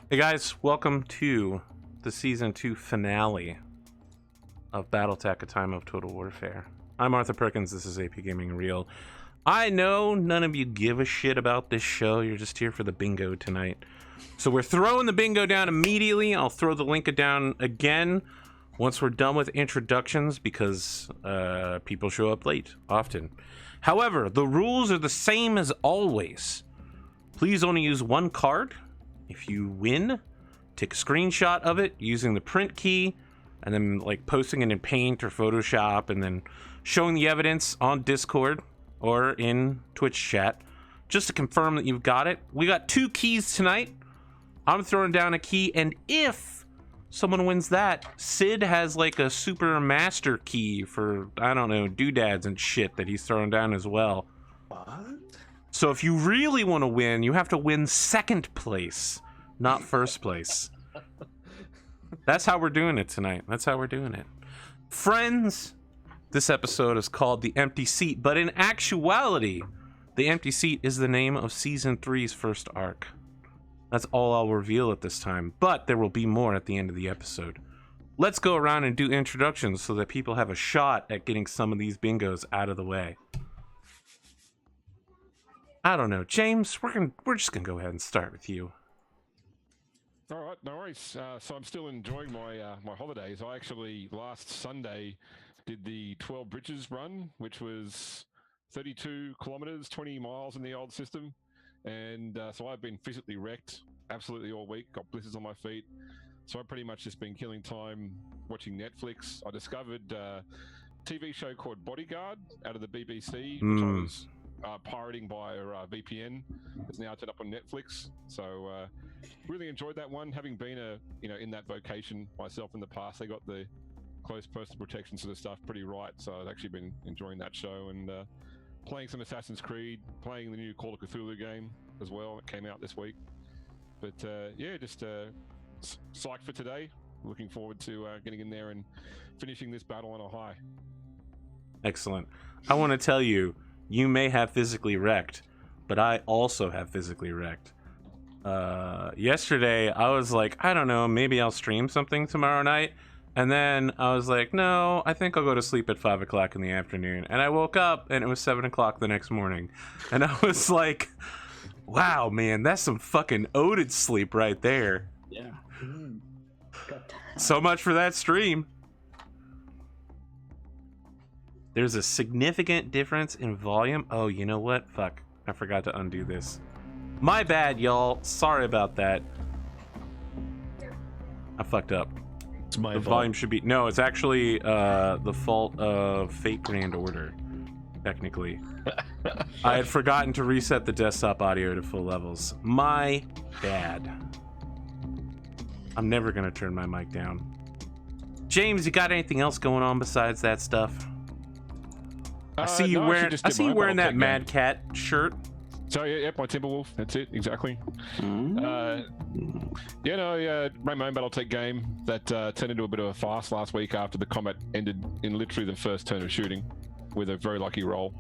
Hey guys, welcome to the Season 2 finale of Battletech, A Time of Total Warfare. I'm Arthur Perkins, this is APGamingREAL. I know none of you give a shit about this show, you're just here for the bingo tonight. So we're throwing the bingo down immediately. I'll throw the link down again once we're done with introductions because people show up late, often. However, the rules are the same as always. Please only use one card. If you win, take a screenshot of it using the print key and then like posting it in Paint or Photoshop and then showing the evidence on Discord or in Twitch chat just to confirm that you've got it. We got 2 keys tonight. I'm throwing down a key, and if someone wins that, Sid has like a super master key for, I don't know, doodads and shit that he's throwing down as well. What? So if you really want to win, you have to win 2nd place, not 1st place. That's how we're doing it tonight. That's how we're doing it. Friends, this episode is called The Empty Seat, but in actuality, The Empty Seat is the name of Season 3's first arc. That's all I'll reveal at this time, but there will be more at the end of the episode. Let's go around and do introductions so that people have a shot at getting some of these bingos out of the way. I don't know, James, we're just gonna go ahead and start with you. All right, no worries. So I'm still enjoying my my holidays. I actually last Sunday did the 12 Bridges run, which was 32 kilometers, 20 miles in the old system, and so I've been physically wrecked absolutely all week. Got blisters on my feet, so I've pretty much just been killing time watching Netflix. I discovered a TV show called Bodyguard out of the BBC, which I was pirating via VPN. It's now turned up on Netflix, so really enjoyed that one. Having been in that vocation myself in the past, they got the close personal protection sort of stuff pretty right. So I've actually been enjoying that show and playing some Assassin's Creed, playing the new Call of Cthulhu game as well. It came out this week, but yeah, just psyched for today. Looking forward to getting in there and finishing this battle on a high. Excellent. I want to tell you, you may have physically wrecked, but I also have physically wrecked. Yesterday, I was like, I don't know, maybe I'll stream something tomorrow night. And then I was like, no, I think I'll go to sleep at 5 o'clock in the afternoon. And I woke up and it was 7 o'clock the next morning. And I was like, wow, man, that's some fucking odious sleep right there. Yeah. So much for that stream. There's a significant difference in volume. Oh, you know what? Fuck. I forgot to undo this. My bad, y'all. Sorry about that. I fucked up. It's my The fault. volume should be... No, it's actually the fault of Fate Grand Order, technically. I had forgotten to reset the desktop audio to full levels. My bad. I'm never going to turn my mic down. James, you got anything else going on besides that stuff? I see you wearing that Mad Cat shirt. So yeah, my Timberwolf. That's it, exactly. Ran my own Battletech game that turned into a bit of a farce last week after the combat ended in literally the first turn of shooting with a very lucky roll.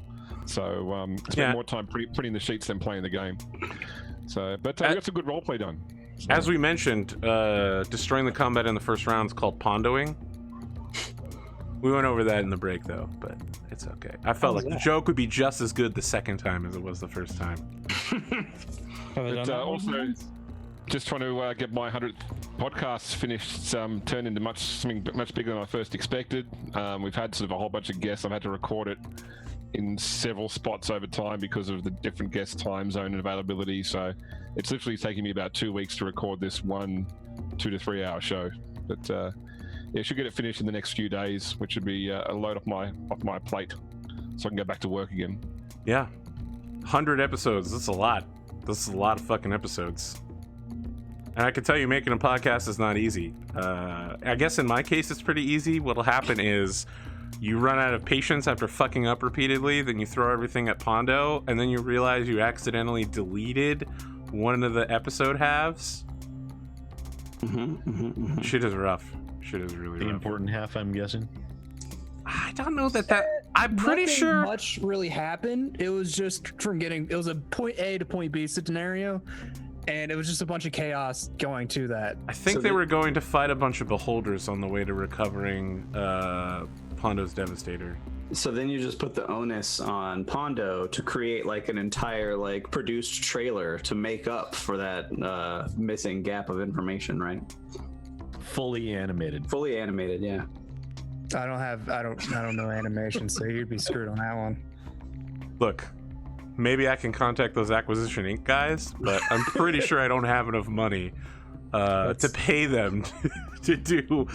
So spent more time putting the sheets than playing the game. So, but we got some good roleplay done. So. As we mentioned, destroying the combat in the first round is called pondoing. We went over that in the break, though, but it's okay. I felt like the joke would be just as good the second time as it was the first time. But also, just trying to get my 100th podcast finished, turned into something much bigger than I first expected. We've had sort of a whole bunch of guests. I've had to record it in several spots over time because of the different guest time zone and availability. So it's literally taking me about 2 weeks to record this one 2 to 3 hour show. But yeah, should get it finished in the next few days, which would be a load off my plate, so I can go back to work again. Yeah, 100 episodes. That's a lot. This is a lot of fucking episodes. And I can tell you, making a podcast is not easy. I guess in my case, it's pretty easy. What'll happen is you run out of patience after fucking up repeatedly, then you throw everything at Pondo, and then you realize you accidentally deleted one of the episode halves. Shit is rough. Shit is really rough. The important half, I'm guessing. I don't know that I'm pretty sure much really happened. It was just from it was a point A to point B scenario, and it was just a bunch of chaos going to that. I think So they the- were going to fight a bunch of beholders on the way to recovering Pondo's Devastator. So then you just put the onus on Pondo to create like an entire like produced trailer to make up for that missing gap of information, right? Fully animated. Fully animated, yeah. I don't know animation, so you'd be screwed on that one. Look, maybe I can contact those Acquisition Inc. guys, but I'm pretty sure I don't have enough money to pay them to do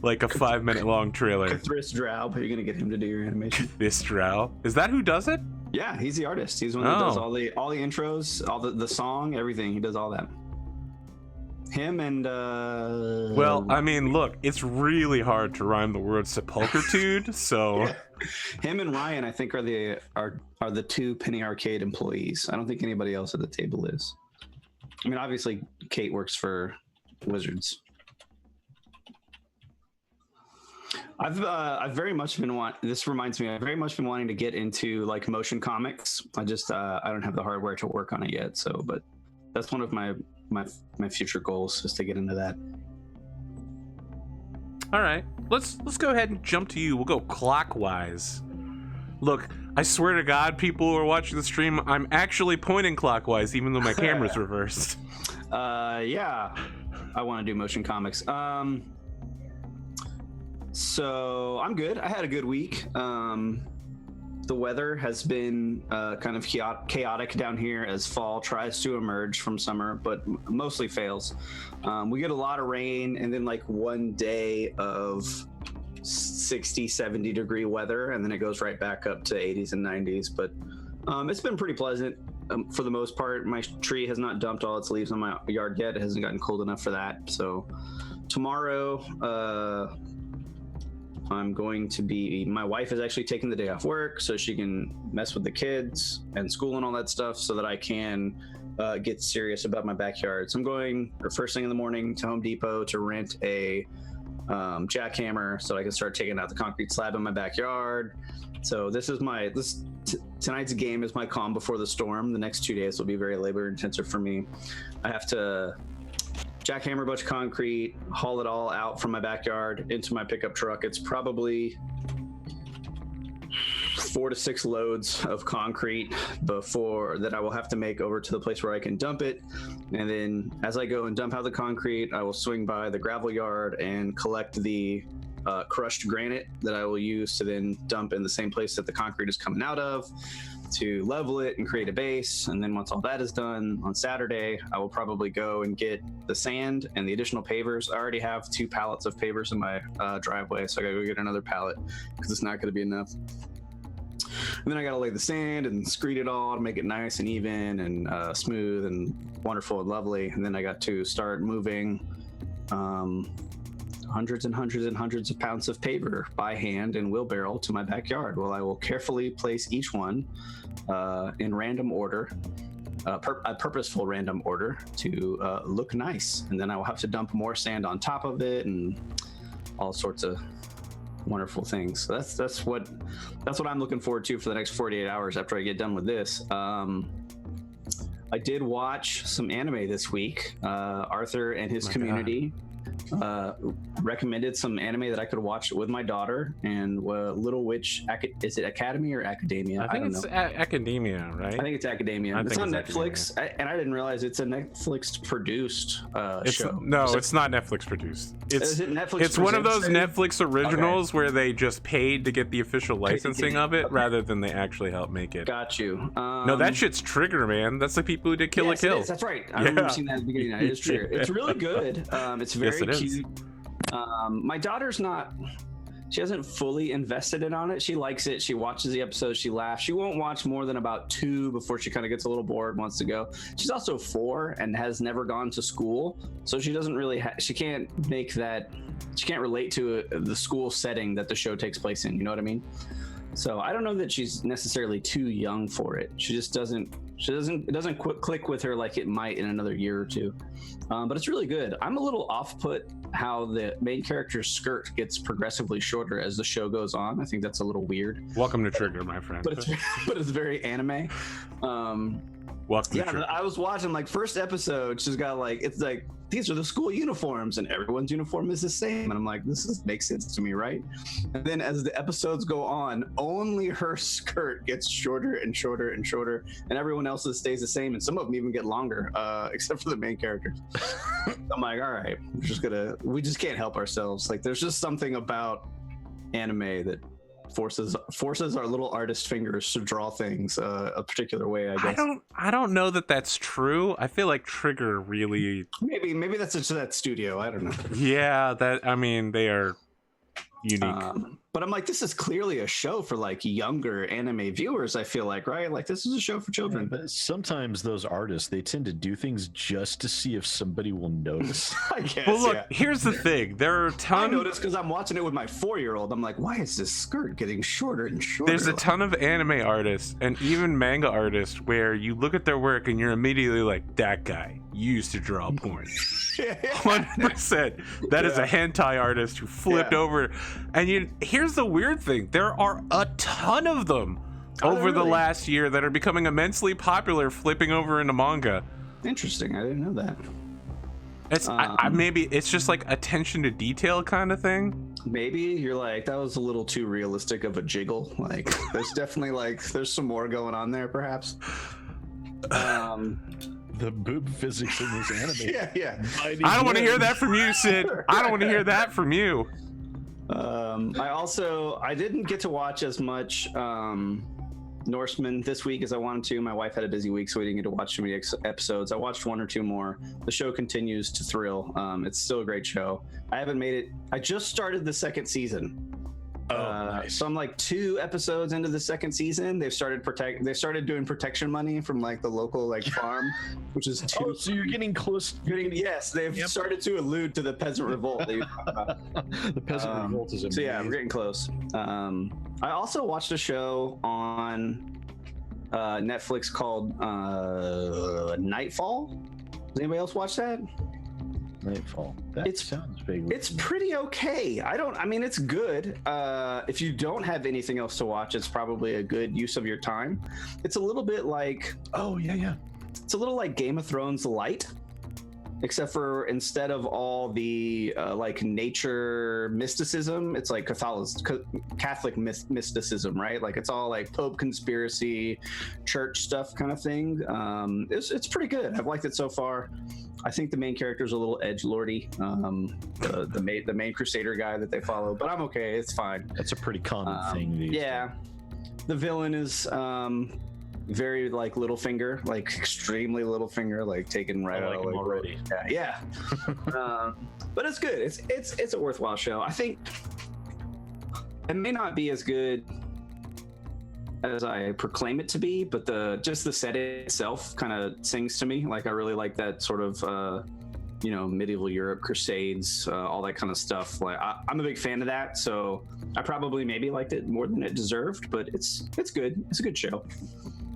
like a 5-minute long trailer. Thriss Drow, but you're gonna get him to do your animation. This Drow. Is that who does it? Yeah, he's the artist. He's the one that does Oh. all the intros, all the song, everything. He does all that. Him and Well, I mean, look, it's really hard to rhyme the word sepulchitude, so Yeah. Him and Ryan, I think, are the two Penny Arcade employees. I don't think anybody else at the table is. I mean, obviously, Kate works for Wizards. I've very much been this reminds me, I've very much been wanting to get into like motion comics. I just I don't have the hardware to work on it yet. So, but that's one of my future goals is to get into that. all right. Let's go ahead and jump to you. We'll go clockwise. Look, I swear to God, people who are watching the stream, I'm actually pointing clockwise, even though my camera's reversed. Yeah, I want to do motion comics. So I'm good. I had a good week. The weather has been kind of chaotic down here as fall tries to emerge from summer, but mostly fails. We get a lot of rain and then like one day of 60, 70 degree weather, and then it goes right back up to 80s and 90s. But it's been pretty pleasant for the most part. My tree has not dumped all its leaves on my yard yet. It hasn't gotten cold enough for that. So tomorrow, I'm going to be, my wife is actually taking the day off work so she can mess with the kids and school and all that stuff so that I can get serious about my backyard. So I'm going first thing in the morning to Home Depot to rent a jackhammer so I can start taking out the concrete slab in my backyard. So this is tonight's game is my calm before the storm. The next 2 days will be very labor intensive for me. I have to jackhammer a bunch of concrete, haul it all out from my backyard into my pickup truck. It's probably 4 to 6 loads of concrete before that I will have to make over to the place where I can dump it. And then as I go and dump out the concrete, I will swing by the gravel yard and collect the crushed granite that I will use to then dump in the same place that the concrete is coming out of, to level it and create a base. And then once all that is done on Saturday, I will probably go and get the sand and the additional pavers. I already have 2 pallets of pavers in my driveway, so I gotta go get another pallet because it's not going to be enough. And then I gotta lay the sand and screed it all to make it nice and even and smooth and wonderful and lovely. And then I got to start moving hundreds and hundreds and hundreds of pounds of paver by hand and wheelbarrow to my backyard. Well, I will carefully place each one in random order, a purposeful random order to look nice. And then I will have to dump more sand on top of it and all sorts of wonderful things. So that's what I'm looking forward to for the next 48 hours after I get done with this. I did watch some anime this week. Arthur and his community recommended some anime that I could watch with my daughter, and Little Witch, is it Academy or Academia? I think it's Academia, right? I think it's Academia. I It's think on it's Netflix, and I didn't realize it's a Netflix produced show. No, it's not Netflix produced. Is it Netflix It's one of those presents? Netflix originals where they just paid to get the official licensing of it rather than they actually help make it. Got you. No, that shit's Trigger, man. That's the people who did Kill Yes, la it Kill. is. That's right. I remember seeing that at the beginning. It is true. It's really good. It's very Yes, it is. cute. My daughter's she hasn't fully invested in on it. She likes it. She watches the episodes. She laughs. She won't watch more than about 2 before she kind of gets a little bored, wants to go. She's also 4 and has never gone to school, so she doesn't really she can't relate to the school setting that the show takes place in. You know what I mean? So I don't know that she's necessarily too young for it. She just doesn't click with her like it might in another year or 2. But it's really good. I'm a little off-put how the main character's skirt gets progressively shorter as the show goes on. I think that's a little weird. Welcome to Trigger, my friend. But it's very anime. Walk through Yeah, I was watching like first episode. She's got like it's like these are the school uniforms, and everyone's uniform is the same. And I'm like, makes sense to me, right? And then as the episodes go on, only her skirt gets shorter and shorter and shorter, and everyone else's stays the same. And some of them even get longer, except for the main characters. I'm like, all right, we just can't help ourselves. Like, there's just something about anime that forces our little artist fingers to draw things a particular way, I guess. I don't know that that's true. I feel like Trigger really maybe that's to that studio. I don't know. Yeah, they are unique. But I'm like, this is clearly a show for like younger anime viewers, I feel like, right? Like, this is a show for children. Yeah, but sometimes those artists, they tend to do things just to see if somebody will notice. I guess. Well, look, here's the thing. There are a ton. I noticed because I'm watching it with my 4-year-old. I'm like, why is this skirt getting shorter and shorter? There's a ton of anime artists and even manga artists where you look at their work and you're immediately like, that guy used to draw porn. 100%. That is a hentai artist who flipped over. And here's the weird thing. There are a ton of them over the last year that are becoming immensely popular, flipping over into manga. Interesting. I didn't know that. It's maybe it's just like attention to detail kind of thing. Maybe you're like, that was a little too realistic of a jiggle. Like, there's definitely there's some more going on there, perhaps. The boob physics in this anime. Yeah. I don't want to hear that from you, Sid. I don't want to hear that from you. I didn't get to watch as much Norseman this week as I wanted to. My wife had a busy week, so we didn't get to watch too many episodes. I watched 1 or 2 more. The show continues to thrill. It's still a great show. I haven't made it. I just started the 2nd season. Nice. So I'm like 2 episodes into the 2nd season. They started doing protection money from like the local like farm, which is so you're getting close. Yes, they've started to allude to the peasant revolt that you talked about. The peasant revolt is amazing. So yeah, we're getting close. I also watched a show on Netflix called Nightfall. Does anybody else watch that? Nightfall. That sounds big. It's pretty okay. It's good. If you don't have anything else to watch, it's probably a good use of your time. It's a little bit like it's a little like Game of Thrones light, except for instead of all the like nature mysticism, it's like Catholic mysticism, right? Like, it's all like Pope conspiracy, church stuff kind of thing. It's pretty good. I've liked it so far. I think the main character is a little edgelordy, the main Crusader guy that they follow, but I'm okay. It's fine. That's a pretty common thing these days. The villain is very like Littlefinger, like extremely Littlefinger, like taken right out of him already. Yeah. But it's good. It's a worthwhile show. I think it may not be as good as I proclaim it to be, but the setting itself kind of sings to me. Like, I really like that sort of medieval Europe, Crusades, all that kind of stuff. Like, I'm a big fan of that, so I probably maybe liked it more than it deserved, but it's good. It's a good show.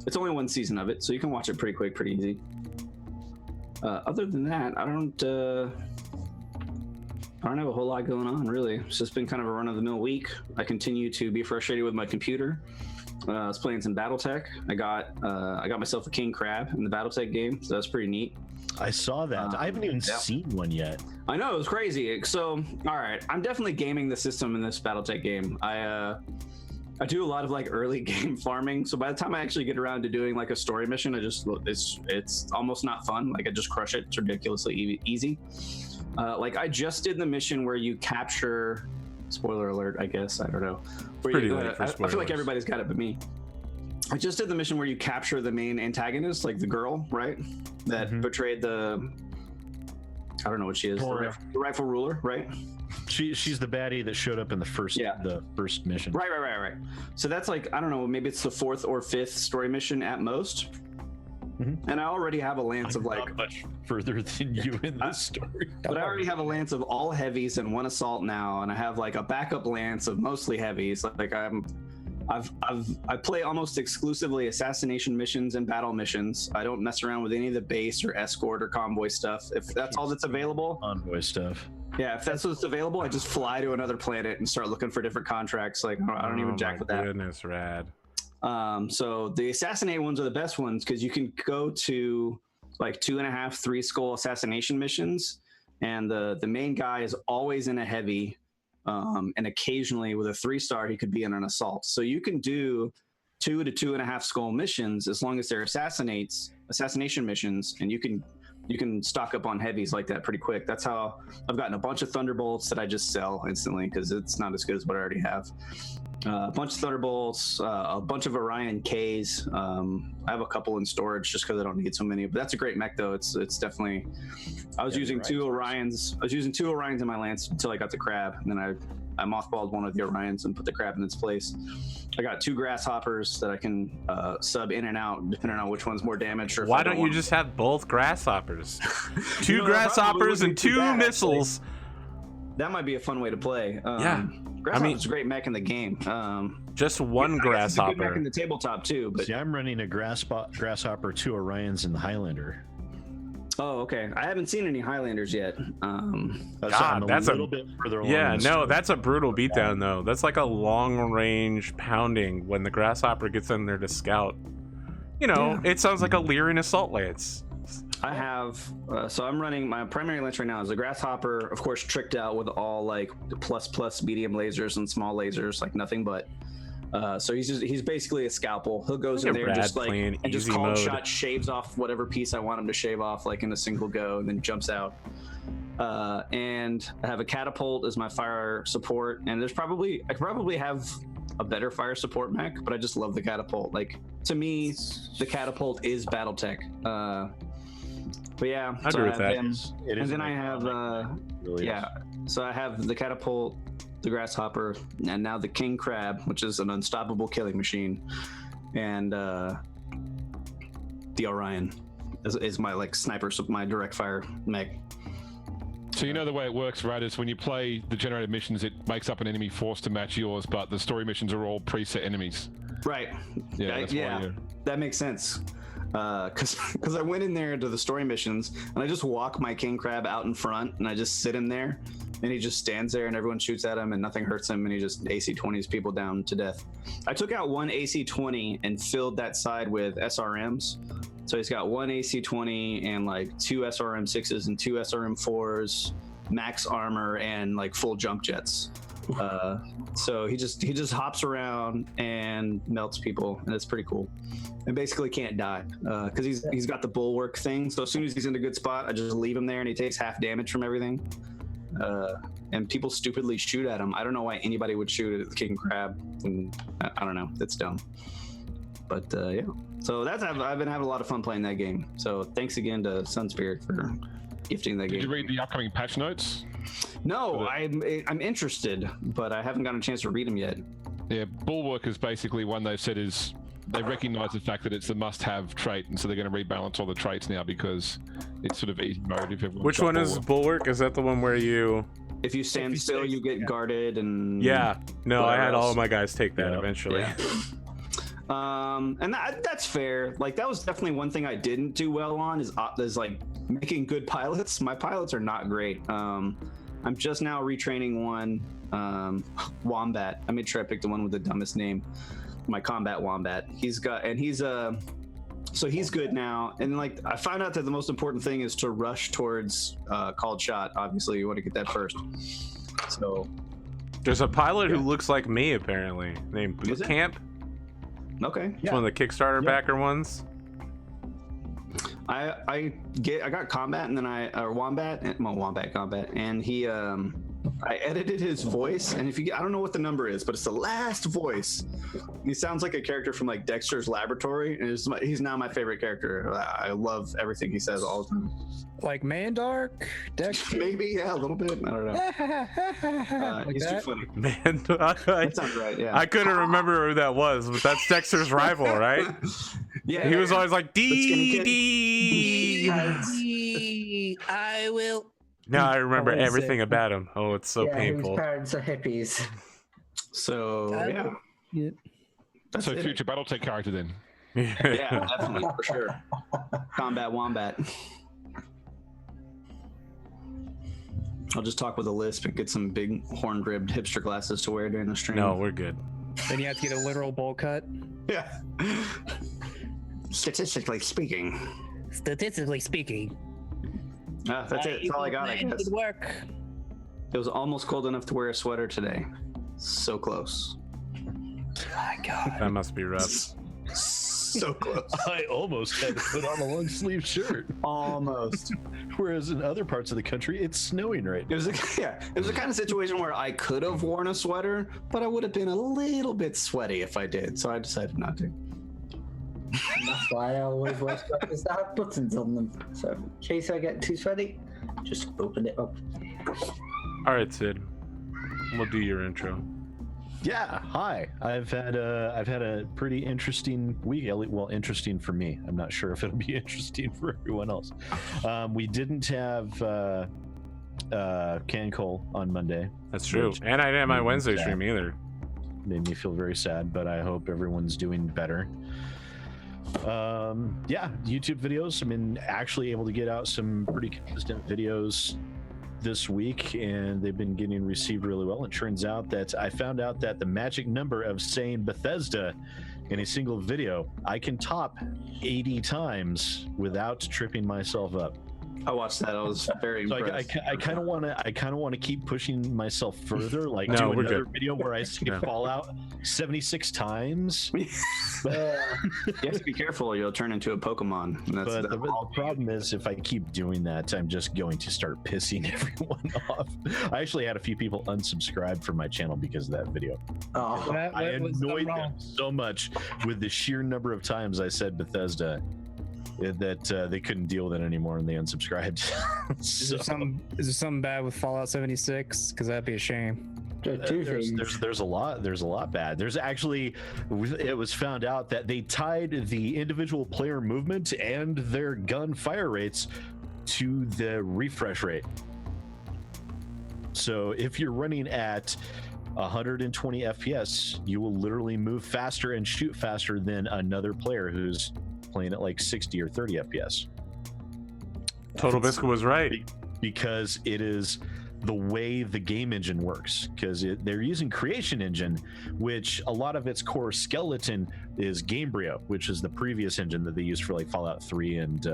It's only 1 season of it, so you can watch it pretty quick, pretty easy. Other than that, I don't have a whole lot going on, really. It's just been kind of a run-of-the-mill week. I continue to be frustrated with my computer. I was playing some Battletech. I got myself a king crab in the Battletech game, so that's pretty neat. I saw that. I haven't even seen one yet. I know, it was crazy. So, all right, I'm definitely gaming the system in this Battletech game. I do a lot of like early game farming, so by the time I actually get around to doing like a story mission, it's almost not fun. Like, I just crush it. It's ridiculously easy. Like, I just did the mission where you capture. Spoiler alert, I guess. I don't know. I feel like everybody's got it but me. I just did the mission where you capture the main antagonist, like the girl, right? That betrayed the. I don't know what she is. The rightful ruler, right? She's the baddie that showed up in the first mission. Right. So that's like, I don't know, maybe it's the 4th or 5th story mission at most. And I already have a lance of like not much further than you in this story. But I already have a lance of all heavies and 1 assault now, and I have like a backup lance of mostly heavies. Like, I play almost exclusively assassination missions and battle missions. I don't mess around with any of the base or escort or convoy stuff. If that's all that's available. Convoy stuff. Yeah, if that's what's available, I just fly to another planet and start looking for different contracts. Like, I don't even jack with that. Goodness, rad. So the assassinate ones are the best ones because you can go to like 2.5, 3 skull assassination missions, and the main guy is always in a heavy, and occasionally with a 3-star he could be in an assault. So you can do 2 to 2.5 skull missions as long as they're assassination missions, and you can stock up on heavies like that pretty quick. That's how I've gotten a bunch of Thunderbolts that I just sell instantly because it's not as good as what I already have. A bunch of Thunderbolts, a bunch of Orion Ks. I have a couple in storage just because I don't need so many. But that's a great mech, though. It's definitely. I was using 2 Orions. I was using 2 Orions in my lance until I got the crab, and then I mothballed one of the Orions and put the crab in its place. I got 2 grasshoppers that I can sub in and out depending on which one's more damage. Or why don't you just have both grasshoppers? 2 grasshoppers and 2 missiles. Actually. That might be a fun way to play. Yeah. Grasshopper's a great mech in the game. Just one grasshopper. It's a good mech in the tabletop too. But see, I'm running a grasshopper, 2 Orions, and the Highlander. Oh, okay. I haven't seen any Highlanders yet. God, that's a little bit further along. Yeah, no, that's a brutal beatdown though. That's like a long range pounding when the grasshopper gets in there to scout. You know, it sounds like a Lyrian assault lance. I have, so I'm running, my primary lance right now is a grasshopper, of course, tricked out with all like plus medium lasers and small lasers, like nothing but. So he's basically a scalpel. He'll goes in there and just like, and just cold shot shaves off whatever piece I want him to shave off, like in a single go, and then jumps out. And I have a catapult as my fire support, and I could probably have a better fire support mech, but I just love the catapult. Like, to me, the catapult is Battletech. But yeah, I agree with that. And then I have, so I have the catapult, the grasshopper, and now the king crab, which is an unstoppable killing machine, and the Orion is my like sniper, my direct fire mech. So you know the way it works, right, is when you play the generated missions, it makes up an enemy force to match yours, but the story missions are all preset enemies. Right. Yeah, that makes sense. Because I went in there to the story missions, and I just walk my king crab out in front, and I just sit him there, and he just stands there, and everyone shoots at him, and nothing hurts him, and he just AC-20s people down to death. I took out 1 AC-20 and filled that side with SRMs. So he's got 1 AC-20 and like 2 SRM-6s and 2 SRM-4s, max armor, and like full jump jets. So he just hops around and melts people, and it's pretty cool. And basically can't die because he's got the bulwark thing. So as soon as he's in a good spot, I just leave him there, and he takes half damage from everything. And people stupidly shoot at him. I don't know why anybody would shoot at the king crab. And I don't know. That's dumb. But yeah. So I've been having a lot of fun playing that game. So thanks again to Sunspirit for gifting that game. Did you read the upcoming patch notes? No, I'm interested, but I haven't gotten a chance to read them yet. Yeah, Bulwark is basically one they've said is they recognize the fact that it's the must-have trait, and so they're going to rebalance all the traits now because it's sort of easy mode if everyone. Which one is Bulwark? Is that the one where you? If you stand still, you get guarded and. Yeah. No, I had all of my guys take that eventually. Yeah. And that's fair. Like that was definitely one thing I didn't do well on is like making good pilots. My pilots are not great. I'm just now retraining one, Wombat. I made sure I picked the one with the dumbest name. My combat Wombat. So he's good now. And like I found out that the most important thing is to rush towards called shot. Obviously, you want to get that first. So there's a pilot who looks like me apparently, named Bootcamp. Okay. It's one of the Kickstarter backer ones. I got combat, and then Wombat combat, and he I edited his voice, and I don't know what the number is, but it's the last voice. He sounds like a character from like Dexter's Laboratory, and he's now my favorite character. I love everything he says all the time. Like Mandark, Dexter. Maybe, yeah, a little bit. I don't know. He's too funny. That sounds right. Yeah. I couldn't remember who that was, but that's Dexter's rival, right? Yeah. He was always like D. I will. Now I remember everything about him. Oh, it's so painful. His parents are hippies. So yeah. So future Battletech character then. Yeah, definitely for sure. Combat Wombat. I'll just talk with a lisp and get some big horn-ribbed hipster glasses to wear during the stream. No, we're good. Then you have to get a literal bowl cut. Yeah. Statistically speaking. Statistically speaking. That's it. That's all I got, I guess. Good work. It was almost cold enough to wear a sweater today. So close. My God. That must be rough. So close. I almost had to put on a long sleeve shirt. Almost. Whereas in other parts of the country, it's snowing right now. It was the kind of situation where I could have worn a sweater, but I would have been a little bit sweaty if I did. So I decided not to. And that's why I always wear sweaters that have buttons on them. So in case I get too sweaty, just open it up. All right, Sid. We'll do your intro. Yeah, hi. I've had a pretty interesting week. Well, interesting for me. I'm not sure if it'll be interesting for everyone else. We didn't have Can Cole on Monday. That's true. And I didn't have my Wednesday stream either. Made me feel very sad, but I hope everyone's doing better. Yeah, YouTube videos. I've been actually able to get out some pretty consistent videos this week, and they've been getting received really well. It turns out that I found out that the magic number of saying Bethesda in a single video, I can top 80 times without tripping myself up. I watched that. I was very impressed. I kind of want to keep pushing myself further, like No, do we're another good. video where I say Fallout 76 times. You have to be careful or you'll turn into a Pokemon. And But the problem is, if I keep doing that, I'm just going to start pissing everyone off. I actually had a few people unsubscribe from my channel because of that video. Oh, That I was so annoyed wrong. them so much with the sheer number of times I said Bethesda that they couldn't deal with it anymore, and they unsubscribed. Is there something bad with Fallout 76? Because that'd be a shame. There's a lot bad. There's actually, it was found out that they tied the individual player movement and their gun fire rates to the refresh rate. So if you're running at 120 FPS, you will literally move faster and shoot faster than another player who's playing at like 60 or 30 FPS. Total Biscuit was right. Because it is the way the game engine works, because they're using Creation Engine, which a lot of its core skeleton is Gamebryo, which is the previous engine that they used for like Fallout 3 and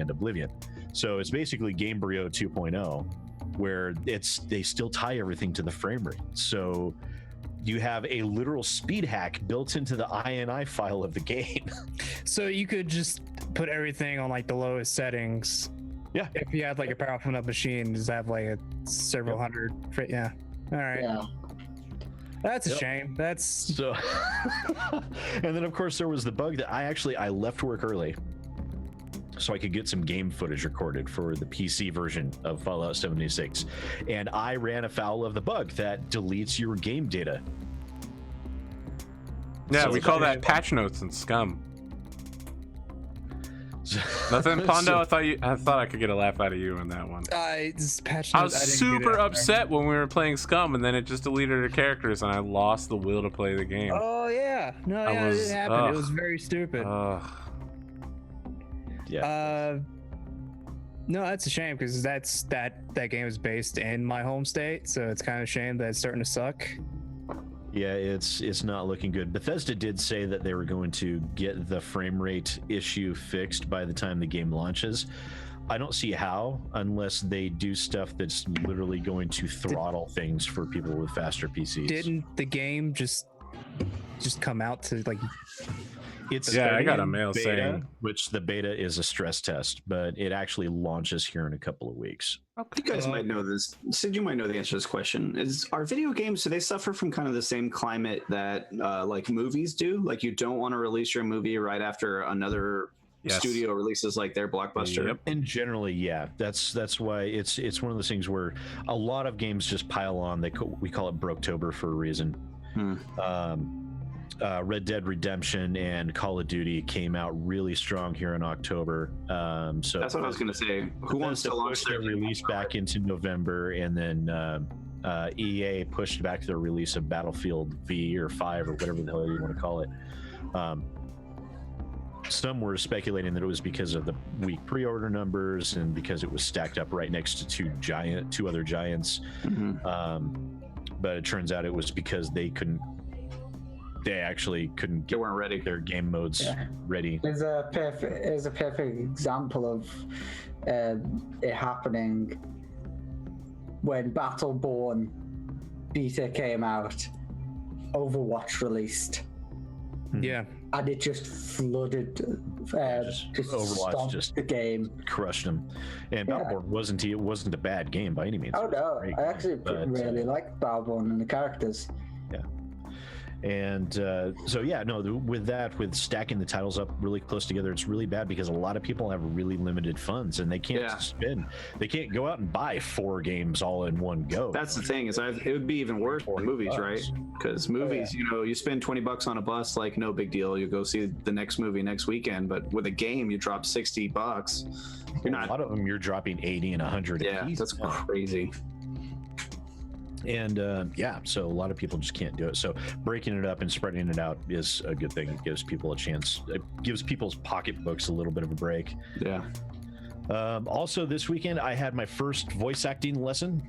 Oblivion. So it's basically Gamebryo 2.0, where they still tie everything to the frame rate. So you have a literal speed hack built into the INI file of the game. So you could just put everything on like the lowest settings. Yeah. If you had like a powerful enough machine, just have like a several hundred. Yeah. All right. yeah. That's a shame. That's So, and then of course there was the bug that I left work early so I could get some game footage recorded for the PC version of Fallout 76, and I ran afoul of the bug that deletes your game data. Yeah, So we call it's- that patch notes and scum. Nothing, Pondo. I thought I could get a laugh out of you on that one. this patch I notes, was didn't get it super out there. upset when we were playing Scum, and then it just deleted our characters, and I lost the will to play the game. Oh yeah, no, I yeah, was- it happened. ugh. It was very stupid. Yeah. No, that's a shame because that game is based in my home state, so it's kind of a shame that it's starting to suck. Yeah, it's not looking good. Bethesda did say that they were going to get the frame rate issue fixed by the time the game launches. I don't see how, unless they do stuff that's literally going to throttle things for people with faster PCs. Didn't the game just come out to like? It's Yeah, I starting got a in mail beta, saying- which the beta is a stress test, but it actually launches here in a couple of weeks. You guys might know this. Sid, you might know the answer to this question. Are video games, do they suffer from kind of the same climate that like movies do? Like you don't want to release your movie right after another Yes. studio releases like their blockbuster? Yep. And generally, yeah, that's why it's one of those things where a lot of games just pile on. We call it Broketober for a reason. Red Dead Redemption and Call of Duty came out really strong here in October. So That's what I was going to say. Who wants to launch their release back into November, and then EA pushed back their release of Battlefield V or 5 or whatever the hell you want to call it. Some were speculating that it was because of the weak pre-order numbers and because it was stacked up right next to two other giants. Mhm. But it turns out it was because they couldn't they actually couldn't They get weren't ready. their game modes ready. There's a perfect example of it happening when Battleborn beta came out. Overwatch released, Yeah. and it just flooded. Just Overwatch stomped just the game. crushed them. And Yeah. Battleborn it wasn't a bad game by any means. Oh It was a no, great I game, actually but, really like Battleborn and the characters. And so yeah, no, with stacking the titles up really close together, it's really bad because a lot of people have really limited funds and they can't they can't go out and buy 4 games all in one go. That's the thing is, it would be even worse for movies, $40. right? Because movies, you spend $20 on a bus, like no big deal. You go see the next movie next weekend. But with a game, you drop $60. You're not. A lot of them you're dropping 80 and 100. Yeah, apiece. that's crazy. And so a lot of people just can't do it. So breaking it up and spreading it out is a good thing. It gives people a chance. It gives people's pocketbooks a little bit of a break. Yeah. Also this weekend, I had my first voice acting lesson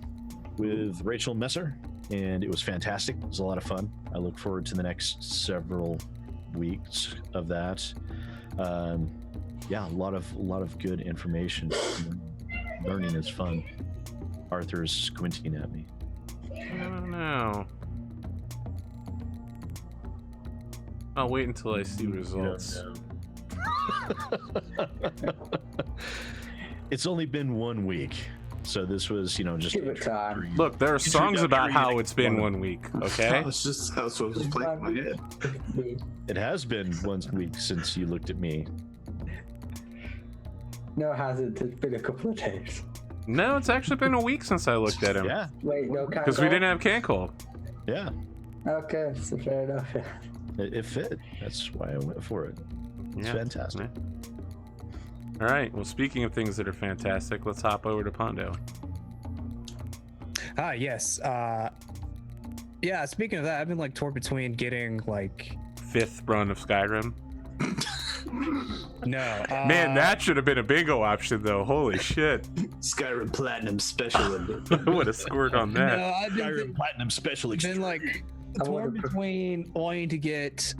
with Rachel Messer, and it was fantastic. It was a lot of fun. I look forward to the next several weeks of that. A lot of good information. Learning is fun. Arthur's squinting at me. I don't know. I'll wait until I see results. It's only been 1 week, so this was, just Give it time. Look, there are songs about how it's been 1 week, okay? That's what was playing in my head. It has been 1 week since you looked at me. No, it hasn't. It's been a couple of days. No, it's actually been a week since I looked at him. Yeah, Wait, no, can't Because we go? didn't have Cancel. yeah, Okay, so fair enough. it fit. That's why I went for it. It's fantastic. Yeah. All right. Well, speaking of things that are fantastic, let's hop over to Pondo. Yes. Yeah, speaking of that, I've been torn between getting 5th run of Skyrim. no. Man, that should have been a bingo option, though. Holy shit! Skyrim Platinum Special. What a squirt on that. No, I've Skyrim Platinum Special been torn between wanting to get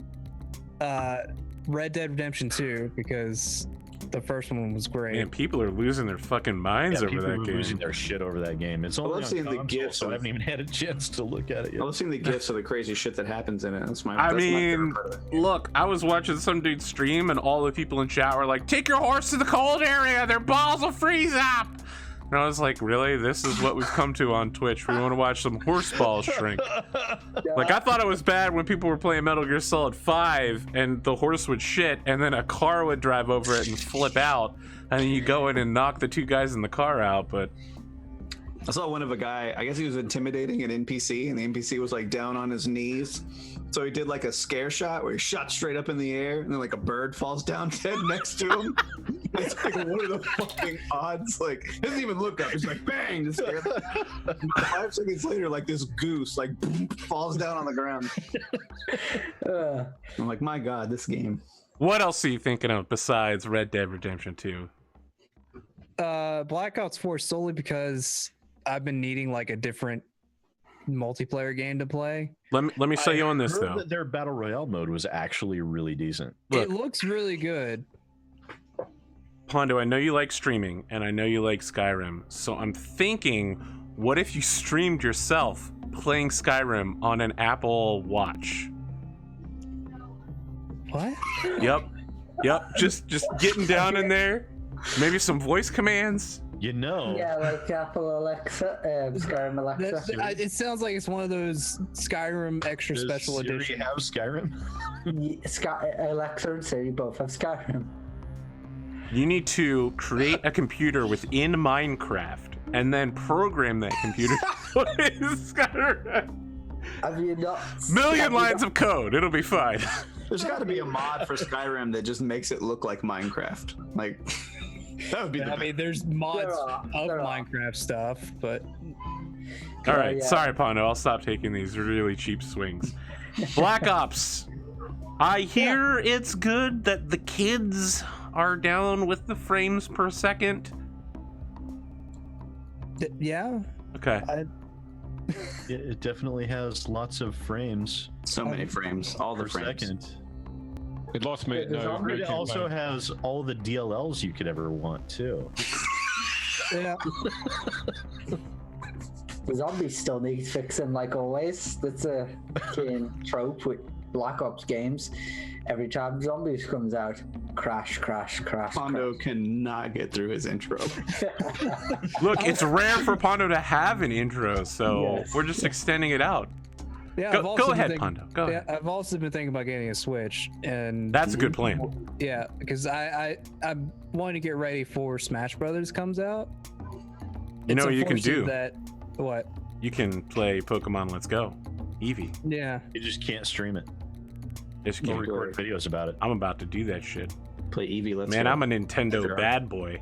Red Dead Redemption 2 because the first one was great. Man, people are losing their fucking minds over people that are game. losing their shit over that game. It's only love on seeing the console, gifs so I of- haven't even had a chance to look at it yet. I love seeing the gifs of the crazy shit that happens in it. That's my I favorite mean, part of it. look, I was watching some dude stream and all the people in chat were like, take your horse to the cold area, their balls will freeze up. And I was like, really? This is what we've come to on Twitch. We want to watch some horse balls shrink. I thought it was bad when people were playing Metal Gear Solid 5 and the horse would shit and then a car would drive over it and flip out. And then you go in and knock the 2 guys in the car out, but... I saw one of a guy, I guess he was intimidating an NPC, and the NPC was down on his knees. So he did a scare shot where he shot straight up in the air, and then a bird falls down dead next to him. It's what are the fucking odds? He doesn't even look up. He's bang, just scared. 5 seconds later, this goose boom, falls down on the ground. I'm like, my God, this game. What else are you thinking of besides Red Dead Redemption 2? Black Ops 4 solely because I've been needing a different multiplayer game to play. Let me sell you on this, heard though. that their Battle Royale mode was actually really decent. Look. It looks really good. Pondo, I know you like streaming, and I know you like Skyrim, so I'm thinking, what if you streamed yourself playing Skyrim on an Apple Watch? What? Yep. Just getting down in there. Maybe some voice commands. Yeah, Apple Alexa, Skyrim Alexa. It sounds like it's one of those Skyrim extra Does special Siri edition. have Skyrim? Alexa and Siri both have Skyrim. You need to create a computer within Minecraft and then program that computer with Skyrim. Have you not? Million lines of code. It'll be fine. There's got to be a mod for Skyrim that just makes it look like Minecraft. That would be the I mean, there's mods There are. Minecraft stuff, but All right, yeah. sorry, Pondo. I'll stop taking these really cheap swings. Black Ops. I hear it's good that the kids are down with the frames per second. yeah. Okay. It definitely has lots of frames So many frames, all the per frames. second. It lost me at no. It also has all the DLLs you could ever want too. Yeah. The zombies still need fixing, like always. That's a key trope with Black Ops games. Every time zombies comes out, crash, crash, crash. Pondo cannot get through his intro. Look, it's rare for Pondo to have an intro, so Yes. we're just extending it out. Yeah, Go, I've also go been ahead, thinking- Pondo. Go ahead. Yeah, I've also been thinking about getting a Switch, and That's a good plan. yeah, because I want to get ready for Smash Brothers comes out. You know It's what you can unfortunate do? That what? You can play Pokemon Let's Go, Eevee. Yeah. You just can't stream it. Just Or kidding. record videos about it. I'm about to do that shit. Play Eevee, let's Man, go. I'm a Nintendo There are- bad boy.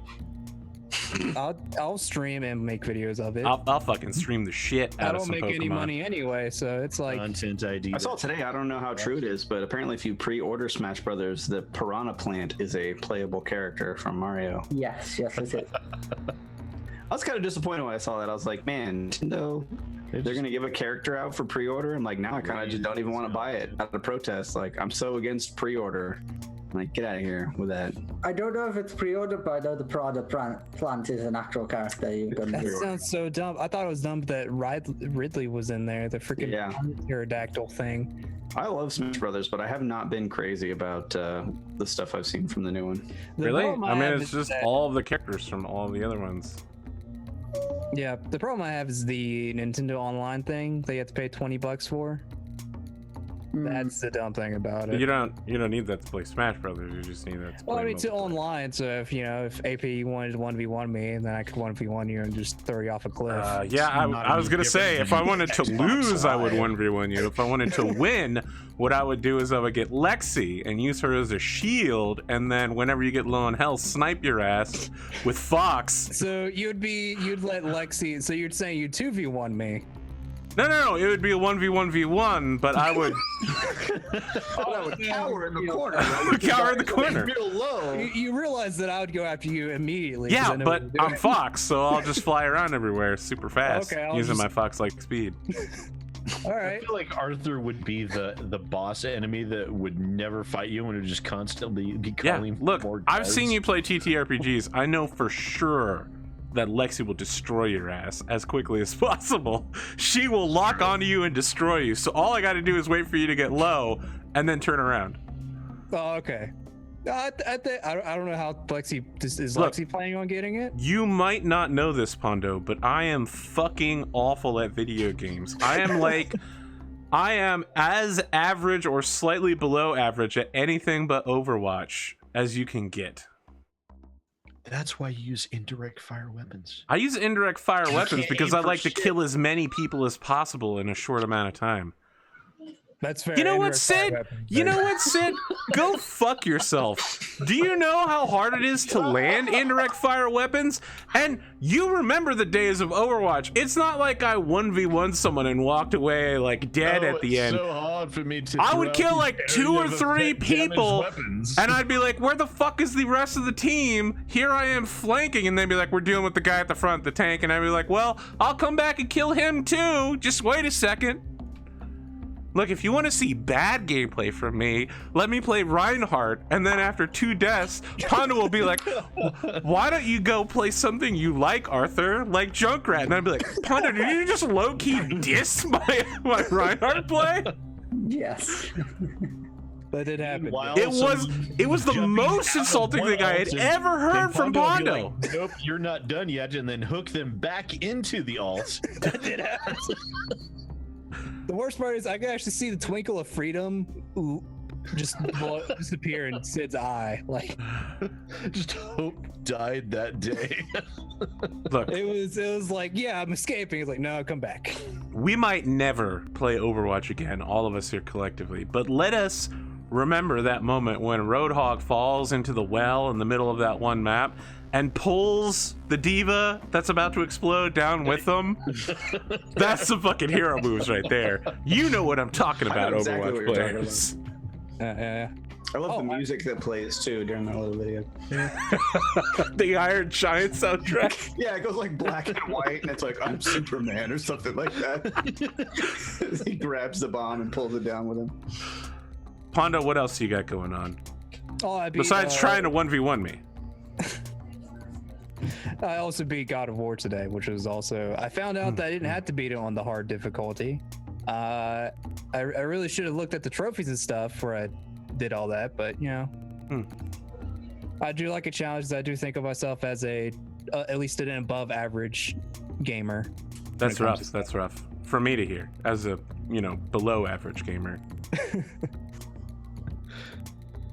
I'll stream and make videos of it. I'll fucking stream the shit I out of don't some make Pokemon. any money anyway, so it's like Content ID. I saw today, I don't know how true it is, but apparently if you pre-order Smash Brothers, the Piranha Plant is a playable character from Mario. Yes, it is. I was kind of disappointed when I saw that. I was like, man, Nintendo, they're going to give a character out for pre-order? And like, now I kind of just don't even want to buy it out of protest. Like, I'm so against pre-order. I'm like, get out of here with that. I don't know if it's pre-order, but I know the Prada plant is an actual character you can that do. sounds so dumb. I thought it was dumb that Ridley was in there, the freaking Yeah. pterodactyl thing. I love Smash Brothers, but I have not been crazy about the stuff I've seen from the new one. The Really? problem I mean, have it's is just that- all of the characters from all of the other ones. Yeah, the problem I have is the Nintendo Online thing that you have to pay $20 for. That's the dumb thing about it. You don't need that to play Smash Brothers. You just need that to play. Well, I mean, to multiplayer. online, so if AP wanted to 1v1 me, then I could 1v1 you and just throw you off a cliff. Yeah, not I was any gonna say different if I than wanted to Xbox lose, I would Live. 1v1 you. If I wanted to win, what I would do is I would get Lexi and use her as a shield, and then whenever you get low on health, snipe your ass with Fox. So you'd let Lexi, so you're saying you 2v1 me. No, it would be a 1v1v1, but I would Cower in the corner. cower in the corner. Real low. You realize that I would go after you immediately. 'cause I Yeah, know but what you're I'm doing. Fox, so I'll just fly around everywhere super fast Okay, I'll using just- my Fox-like speed. All I right. feel like Arthur would be the boss enemy that would never fight you and would just constantly be Yeah, calling look, more I've seen guards. you play TTRPGs. I know for sure that Lexi will destroy your ass as quickly as possible. She will lock onto you and destroy you. So all I got to do is wait for you to get low and then turn around. Oh, okay. I don't know how Lexi is Look. Lexi planning on getting it. You might not know this, Pondo, but I am fucking awful at video games. I am as average or slightly below average at anything but Overwatch as you can get. That's why you use indirect fire weapons. I use indirect fire weapons can't because aim I for like to shit. kill as many people as possible in a short amount of time. That's fair. You know what, Indirect fire Sid? weapons, You fair. know what, Sid? Go fuck yourself. Do you know how hard it is to land indirect fire weapons? And you remember the days of Overwatch. It's not like I 1v1 someone and walked away like dead at the end. So hard for me to. I would kill like 2 or 3 people, and I'd be like, where the fuck is the rest of the team? Here I am flanking, and they'd be like, we're dealing with the guy at the front, the tank, and I'd be like, well, I'll come back and kill him too. Just wait a second. Look, if you want to see bad gameplay from me, let me play Reinhardt, and then after 2 deaths, Pondo will be like, why don't you go play something you like, Arthur? Like Junkrat. And I'd be like, Pondo, did you just low-key diss my Reinhardt play? Yes. That did happen. Meanwhile, It was the jumping most out of insulting one thing I had alt and ever then heard from Pondo would be Pondo. like, nope, you're not done yet, and then hook them back into the alt. That did happen. The worst part is I can actually see the twinkle of freedom just disappear in Sid's eye. Like Just hope died that day. Look, it was like, yeah, I'm escaping. It's like, no, come back. we might never play Overwatch again, all of us here collectively, but let us remember that moment when Roadhog falls into the well in the middle of that one map and pulls the diva that's about to explode down with them. That's some fucking hero moves right there. You know what I'm talking I know about, exactly Overwatch what you're talking players. Yeah. I love the music that plays too during that little video. The Iron Giant soundtrack. Yeah, it goes like black and white, and it's like I'm Superman or something like that. He grabs the bomb and pulls it down with him. Pondo, what else you got going on? Oh, I beat, Besides trying to 1v1 me. I also beat God of War today, which was also. I found out that I didn't have to beat it on the hard difficulty. I really should have looked at the trophies and stuff before I did all that, but you know, I do like a challenge. I do think of myself as a at least an above average gamer. That's rough. That's rough for me to hear as a below average gamer.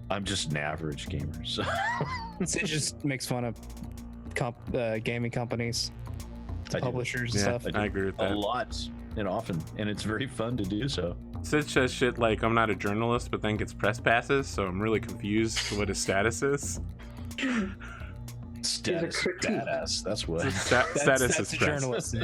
I'm just an average gamer, so It just makes fun of gaming companies, publishers, and stuff. I agree with that a lot and often, and it's very fun to do so. Sid says shit like I'm not a journalist, but then gets press passes, so I'm really confused what his status is. Status. That's what. Status is a press. journalist.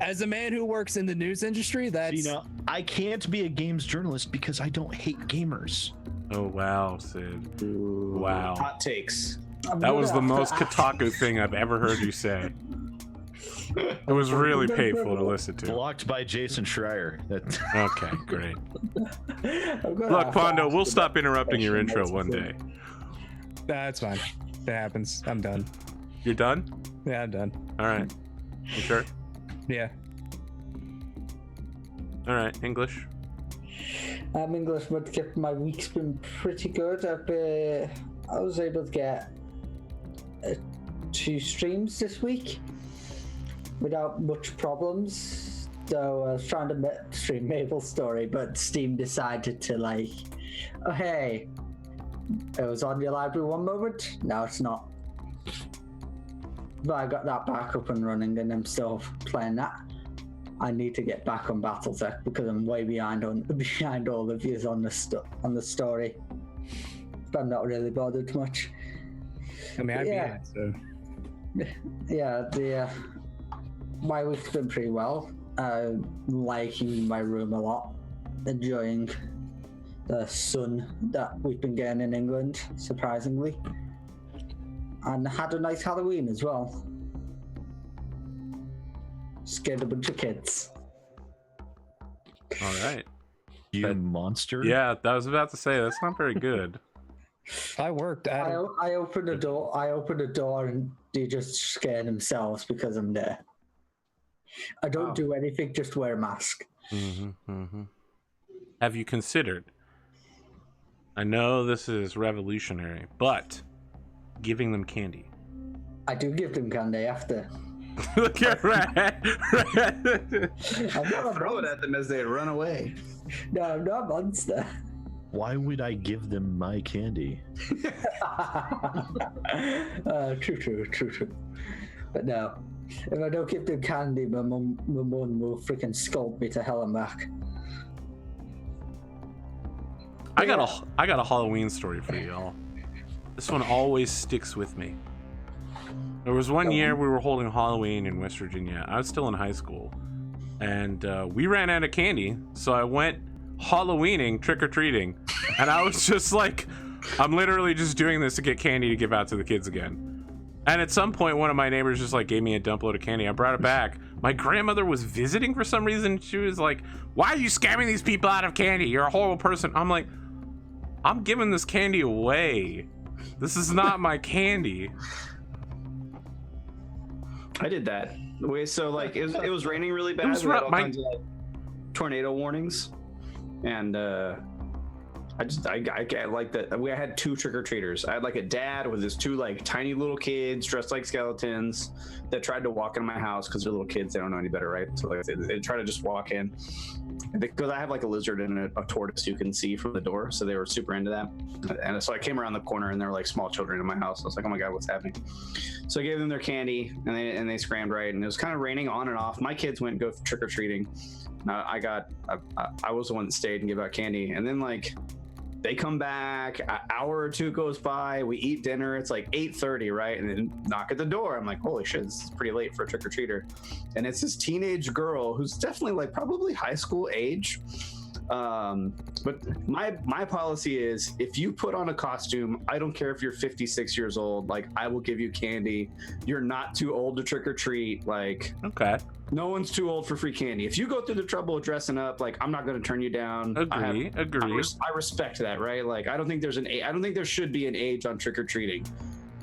As a man who works in the news industry, that's I can't be a games journalist because I don't hate gamers. Oh wow, Sid. Wow. Hot takes. That was the most Kotaku thing I've ever heard you say. It was really painful to listen to. Blocked by Jason Schreier. Okay, great. Look, Pondo, we'll stop interrupting your intro one day. That's fine. That happens. I'm done. You're done? Yeah, I'm done. All right. You sure? Yeah. All right. English. I'm Englishmudkip. My week's been pretty good. I was able to get 2 streams this week without much problems. Though I was trying to stream Mabel's story, but Steam decided to oh hey, it was on your library one moment. Now it's not. But I got that back up and running, and I'm still playing that. I need to get back on Battletech because I'm way behind all of you on the story. But I'm not really bothered much. I mean, I'd be in, so. Yeah, my week's been pretty well. Liking my room a lot. Enjoying the sun that we've been getting in England, surprisingly. And had a nice Halloween as well. Scared a bunch of kids. All right. You monster. Yeah, I was about to say that's not very good. I worked. I opened the door. I opened the door, and they just scared themselves because I'm there. I don't do anything. Just wear a mask. Have you considered? I know this is revolutionary, but giving them candy. I do give them candy after. Look at Rat. I'm not a Throw it at them as they run away. No, I'm not a monster. Why would I give them my candy? True. But no, if I don't give them candy, my mum will freaking scold me to hell and back. I got a Halloween story for y'all. This one always sticks with me. There was one year we were holding Halloween in West Virginia. I was still in high school, and we ran out of candy, so I went Halloweening, trick-or-treating, and I was just like, I'm literally just doing this to get candy to give out to the kids again. And at some point, one of my neighbors just gave me a dump load of candy. I brought it back. My grandmother was visiting for some reason. She was like, why are you scamming these people out of candy? You're a horrible person. I'm like, I'm giving this candy away. This is not my candy. I did that. So it was raining really bad. was We had rough. all kinds of tornado warnings, and I like that. I had 2 trick-or-treaters. I had a dad with his 2 tiny little kids dressed like skeletons that tried to walk into my house because they're little kids. They don't know any better, right? So they try to just walk in. Because I have a lizard and a tortoise you can see from the door, so they were super into that. And so I came around the corner and there were small children in my house. I was like, oh my god, what's happening? So I gave them their candy and they scrammed right, and it was kind of raining on and off. My kids went go trick-or-treating. I was the one that stayed and gave out candy, and then they come back, an hour or 2 goes by, we eat dinner, it's 8:30, right? And then knock at the door. I'm like, holy shit, this is pretty late for a trick-or-treater. And it's this teenage girl who's definitely probably high school age, But my policy is, if you put on a costume, I don't care if you're 56 years old, like I will give you candy. You're not too old to trick or treat. Like, Okay. no one's too old for free candy. If you go through the trouble of dressing up, like, I'm not going to turn you down. Agree. I respect that, right? Like, I don't think there should be an age on trick or treating.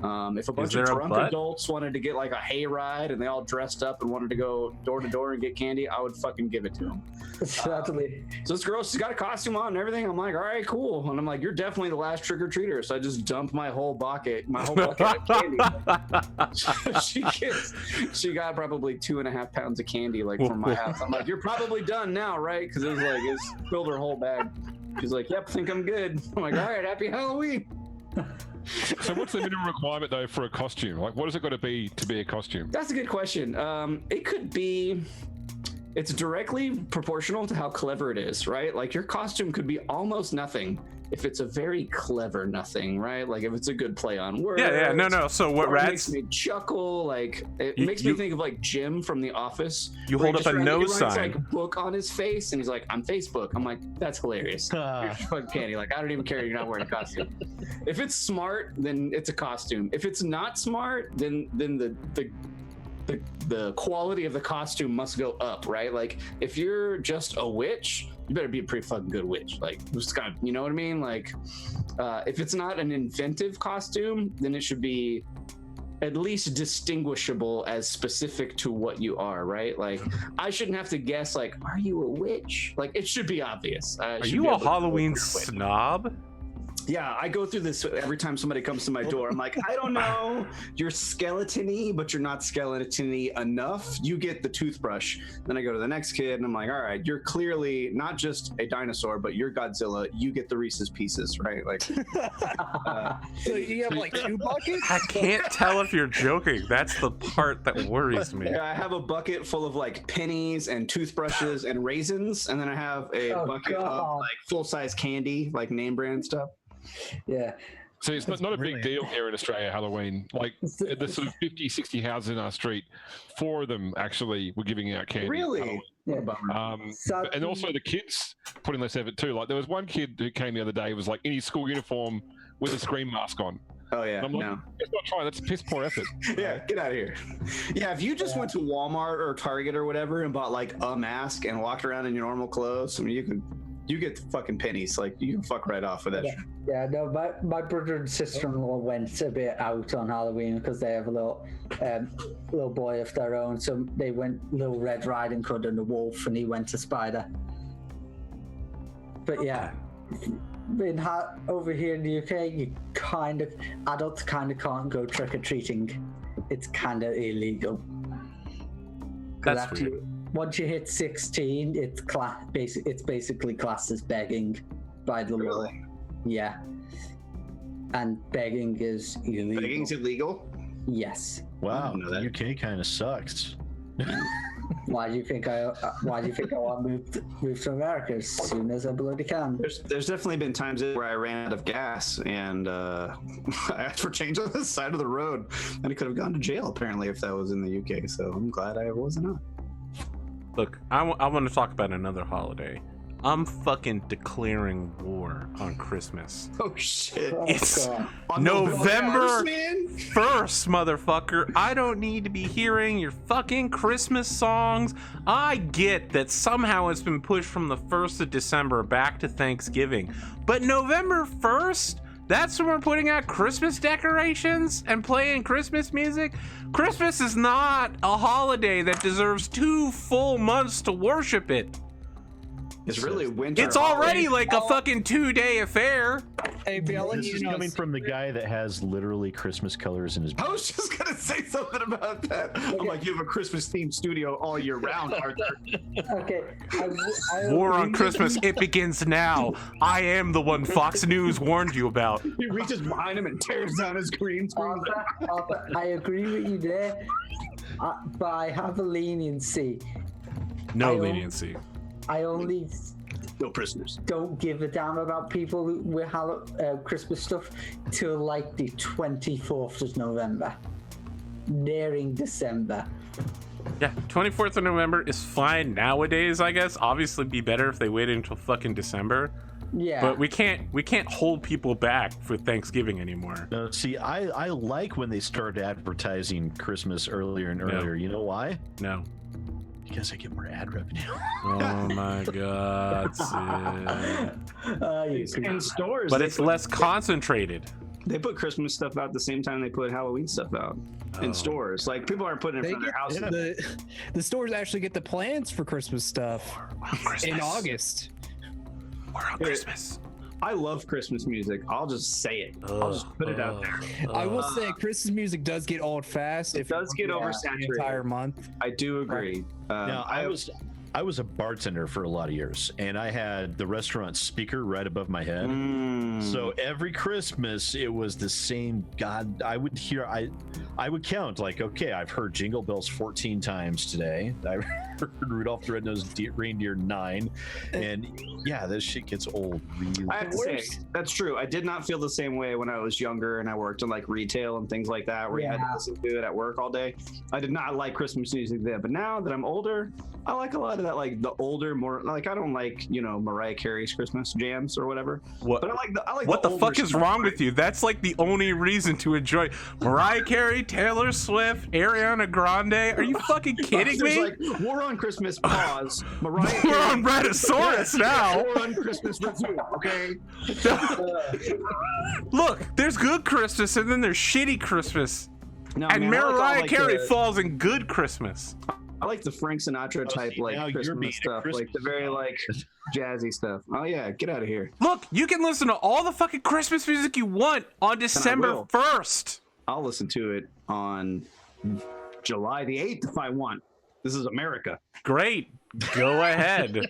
If a bunch of drunk adults wanted to get like a hayride and they all dressed up and wanted to go door to door and get candy, I would fucking give it to them. Sadly. So this girl, she's got a costume on and everything. I'm like, all right, cool. And I'm like, you're definitely the last trick or treater. So I just dumped my whole bucket of candy. she got probably 2.5 pounds of candy like from my house. I'm like, you're probably done now, right? Because it's filled her whole bag. She's like, yep, think I'm good. I'm like, all right, happy Halloween. So what's the minimum requirement though for a costume? Like, what has it got to be a costume? That's a good question. It could be, it's directly proportional to how clever it is, right? Like your costume could be almost nothing if it's a very clever nothing, right? Like if it's a good play on words. Yeah. No. So what makes me chuckle? Like it makes me think of like Jim from The Office. You hold up a no sign. Like book on his face, and he's like, "I'm Facebook." I'm like, "That's hilarious." You're fucking candy. Like I don't even care. You're not wearing a costume. If it's smart, then it's a costume. If it's not smart, then the quality of the costume must go up, right? Like if you're just a witch, you better be a pretty fucking good witch. Like just kind of, you know what I mean? Like if it's not an inventive costume, then it should be at least distinguishable as specific to what you are, right? Like I shouldn't have to guess like, are you a witch? Like it should be obvious. Are you a Halloween snob? Yeah, I go through this every time somebody comes to my door. I'm like, I don't know, you're skeleton-y, but you're not skeleton-y enough. You get the toothbrush. Then I go to the next kid, and I'm like, all right, you're clearly not just a dinosaur, but you're Godzilla. You get the Reese's Pieces, right? Like, So you have like 2 buckets? I can't tell if you're joking. That's the part that worries me. Yeah, I have a bucket full of like pennies and toothbrushes and raisins, and then I have a bucket of like full-size candy, like name brand stuff. Yeah. So it's not a big deal here in Australia, Halloween. Like the sort of 50, 60 houses in our street, 4 of them actually were giving out candy. Really? Yeah. And also the kids put in less effort too. Like there was one kid who came the other day, was like in his school uniform with a scream mask on. Oh yeah, and I'm like, no. It's not trying. That's piss poor effort. Yeah, get out of here. Yeah, if you just went to Walmart or Target or whatever and bought like a mask and walked around in your normal clothes, I mean, you get the fucking pennies. Like you can fuck right off with that. Yeah, no, my brother and sister-in-law went a bit out on Halloween because they have a little boy of their own. So they went Little Red Riding Hood and a wolf, and he went a spider. But yeah, over here in the UK, adults kind of can't go trick-or-treating. It's kind of illegal. That's weird. Once you hit 16, it's basically classed as begging by the law. Yeah. And begging is illegal. Begging's illegal? Yes. Wow, the UK kind of sucks. Why do you think I want to move to America as soon as I bloody can? There's definitely been times where I ran out of gas and I asked for change on the side of the road, and I could have gone to jail apparently if that was in the UK. So I'm glad I wasn't. Look, I want to talk about another holiday. I'm fucking declaring war on Christmas. Oh shit! It's November 1st, motherfucker. I don't need to be hearing your fucking Christmas songs. I get that somehow it's been pushed from the 1st of December back to Thanksgiving, but November 1st? That's when we're putting out Christmas decorations and playing Christmas music? Christmas is not a holiday that deserves 2 full months to worship it. It's really winter. It's already like a fucking 2-day affair. Hey, this is coming from the guy that has literally Christmas colors in his I was just gonna say something about that. I'm like, you have a Christmas themed studio all year round, Arthur. Okay. War on Christmas, it begins now. I am the one Fox News warned you about. He reaches behind him and tears down his green screen. Arthur, I agree with you there, but I have a leniency. No leniency. I only no prisoners. Don't give a damn about people with Christmas stuff till like the 24th of November. nearing December. Yeah, 24th of November is fine nowadays, I guess. Obviously, it'd be better if they waited until fucking December. Yeah. But we can't hold people back for Thanksgiving anymore. No, see, I like when they start advertising Christmas earlier and earlier. You know why? No. Because I get more ad revenue. Oh my god, Sid. In stores, But they it's put- less concentrated. They put Christmas stuff out the same time they put Halloween stuff out in stores. Like people aren't putting it in front of their houses. The stores actually get the plans for Christmas stuff in August. We're on Christmas. I love Christmas music. I'll just say it. I'll just put it out there. I will say Christmas music does get old fast. It does get the oversaturated. entire month. I do agree. Now, I was a bartender for a lot of years, and I had the restaurant speaker right above my head. So every Christmas, it was the same. God, I would hear. I would count like, okay, I've heard Jingle Bells 14 times today. I heard Rudolph the Red-Nosed Reindeer 9, and yeah, this shit gets old really. I have to say, that's true. I did not feel the same way when I was younger and I worked in like retail and things like that, where you had to listen to it at work all day. I did not like Christmas music then, but now that I'm older, I like a lot of that, like the older, more like I don't like Mariah Carey's Christmas jams or whatever. What? But I like What the older fuck is stuff, wrong right? with you? That's like the only reason to enjoy Mariah Carey, Taylor Swift, Ariana Grande. Are you fucking kidding There's me? like, we're on Christmas, pause. Mariah We're on Carey. Raddosaurus now. We're on Christmas resume, okay? Look, there's good Christmas and then there's shitty Christmas. No, And man, I like all, Mariah like, Carey the- falls in good Christmas. I like the Frank Sinatra type, see, now like you're being Christmas a stuff, like the very like jazzy stuff. Oh yeah, get out of here. Look, you can listen to all the fucking Christmas music you want on December will. 1st. I'll listen to it on July the 8th if I want. This is America. Great. Go ahead.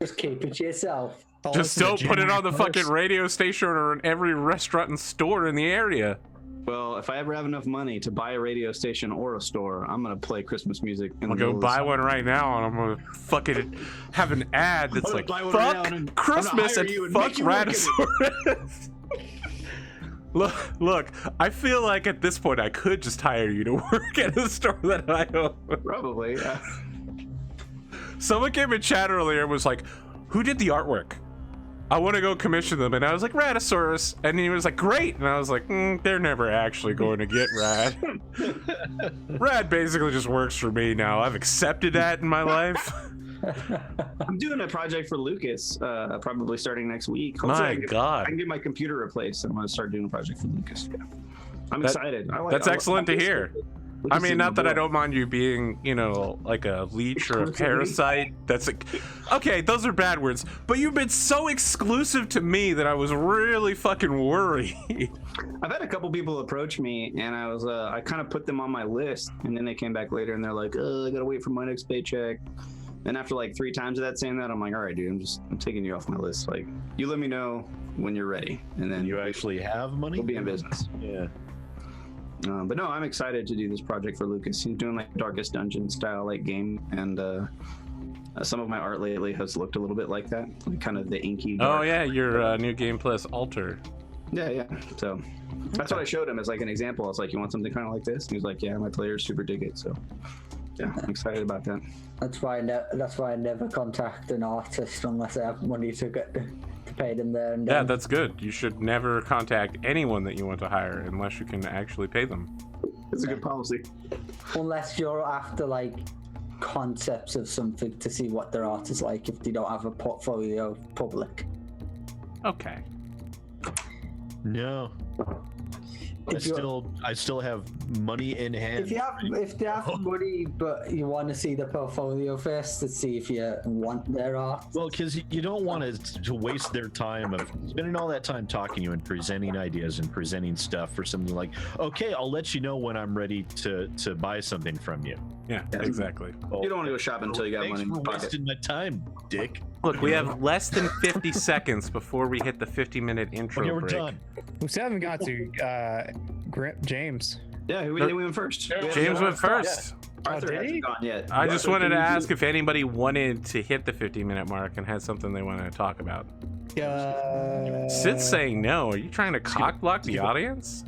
Just keep it to yourself. Just don't put it on the fucking radio station or in every restaurant and store in the area. Well, if I ever have enough money to buy a radio station or a store, I'm gonna play Christmas music. I'm gonna go buy one right now and I'm gonna fucking have an ad that's I'm like, gonna buy one right now fuck and I'm Christmas gonna and hire you and fuck make you work in it." Raddosaurus. Look, I feel like at this point I could just hire you to work at a store that I own. Probably. Yeah. Someone came in chat earlier and was like, who did the artwork? I want to go commission them. And I was like, Raddosaurus. And he was like, great. And I was like, they're never actually going to get Rad. Rad basically just works for me now. I've accepted that in my life. I'm doing a project for Lucas, probably starting next week. My I God. can get my computer replaced. I'm gonna start doing a project for Lucas. Yeah. I'm excited. That's excellent to hear. I mean, not that I don't. don't mind you being, like a leech or a parasite. That's like, okay, those are bad words. But you've been so exclusive to me that I was really fucking worried. I've had a couple people approach me, and I kind of put them on my list, and then they came back later, and they're like, I gotta wait for my next paycheck. And after like 3 times of that saying that, I'm like, all right, dude, I'm taking you off my list. Like, you let me know when you're ready, and then You actually have money? we'll be in business. Yeah. But no, I'm excited to do this project for Lucas. He's doing like Darkest Dungeon style like game, and some of my art lately has looked a little bit like that, like kind of the inky. Oh dark- yeah, your New Game Plus Alter. Yeah. So that's what I showed him as like an example. I was like, you want something kind of like this? And he was like, yeah, my players super dig it. So yeah, I'm excited about that. That's why I never contact an artist unless I have money to pay them there and Yeah, then. that's good. You should never contact anyone that you want to hire unless you can actually pay them. It's a good policy. Unless you're after like concepts of something to see what their art is like if they don't have a portfolio public. Okay. No. I still have money in hand. If you have money but you want to see the portfolio first to see if you want their art. Well, because you don't want to waste their time of spending all that time talking to you and presenting ideas and presenting stuff for something like, okay, I'll let you know when I'm ready to buy something from you. Yeah, exactly. You don't want to go shopping until you got Thanks money in for your pocket. wasting my time, dick. Look, we have less than 50 seconds before we hit the 50-minute intro Okay, we're break. done. We still haven't got to James. Yeah, we went first. James went first. Arthur did hasn't he? gone yet. I just Arthur, wanted to can you ask if anybody wanted to hit the 50-minute mark and had something they wanted to talk about. Sid's saying no. Are you trying to cock block the audience?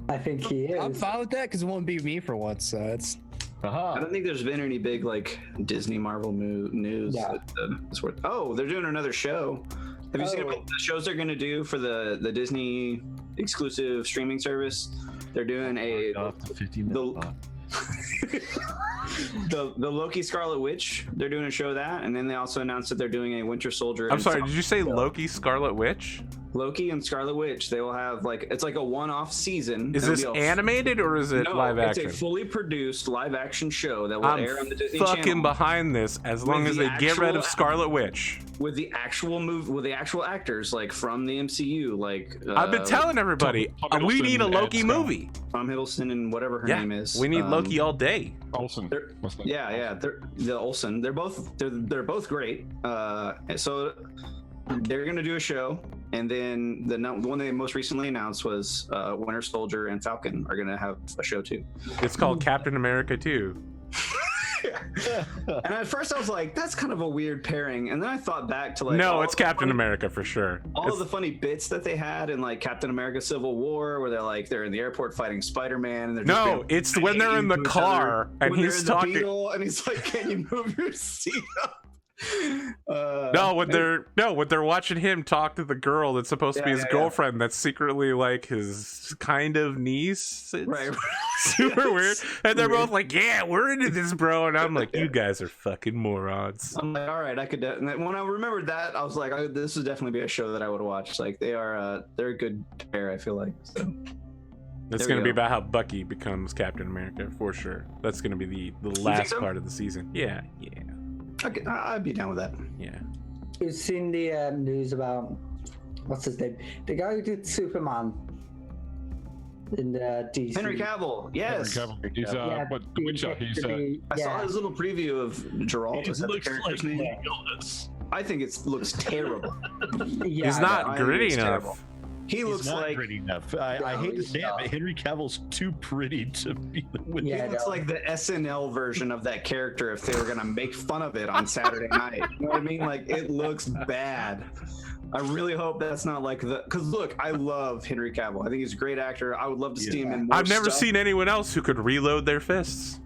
I think he is. I'm fine with that because it won't be me for once. So it's I don't think there's been any big like Disney Marvel news. Yeah. That's worth. Oh, they're doing another show. Have you seen about the shows they're going to do for the Disney exclusive streaming service? They're doing Off the 15-minute the Loki Scarlet Witch. They're doing a show of that, and then they also announced that they're doing a Winter Soldier. I'm sorry, did you say Loki Scarlet Witch? Loki and Scarlet Witch. They will have it's like a one-off season. Is this animated or is it live action? It's a fully produced live action show that will air on the Disney fucking Channel. Behind this as long as they get rid of Scarlet Witch. With the actual with the actual actors like from the MCU, like I've been telling everybody Tom we need a Hiddleston Loki and movie. Tom Hiddleston and whatever her name is. We need Loki all day. Olsen. Yeah, they're the Olsen. They're both great. So they're gonna do a show, and then the one they most recently announced was Winter Soldier and Falcon are gonna have a show too. It's called Captain America 2. And at first I was like, that's kind of a weird pairing, and then I thought back to like No, it's Captain America for sure. All of the funny bits that they had in like Captain America Civil War, where they're in the airport fighting Spider-Man, and they're just No, it's when they're in the car and he's talking. And he's like, "Can you move your seat up?" When they're watching him talk to the girl that's supposed to be his girlfriend, that's secretly like his kind of niece. It's Right. super weird. And they're both like, "Yeah, we're into this, bro." And I'm like, "You guys are fucking morons." I'm like, all right, I could. And when I remembered that, I was like, this would definitely be a show that I would watch. Like they're a good pair. I feel like so. It's going to be about how Bucky becomes Captain America for sure. That's going to be the last part of the season. Yeah. Okay, I'd be down with that. Yeah. You've seen the news about what's his name? The guy who did Superman in the DC. Henry Cavill, yes. Henry Cavill. He's Yeah, The Witcher. He's I saw his little preview of Geralt. Is that the character's name? I think it looks terrible. Yeah, He's not I think gritty it's enough. terrible. He He's looks not like pretty enough. I hate to he's say it, not. but Henry Cavill's too pretty to be the Witcher. Yeah, he looks like the SNL version of that character if they were gonna make fun of it on Saturday night. You know what I mean? Like it looks bad. I really hope that's not like because look, I love Henry Cavill. I think he's a great actor. I would love to see him in more I've never stuff. seen anyone else who could reload their fists.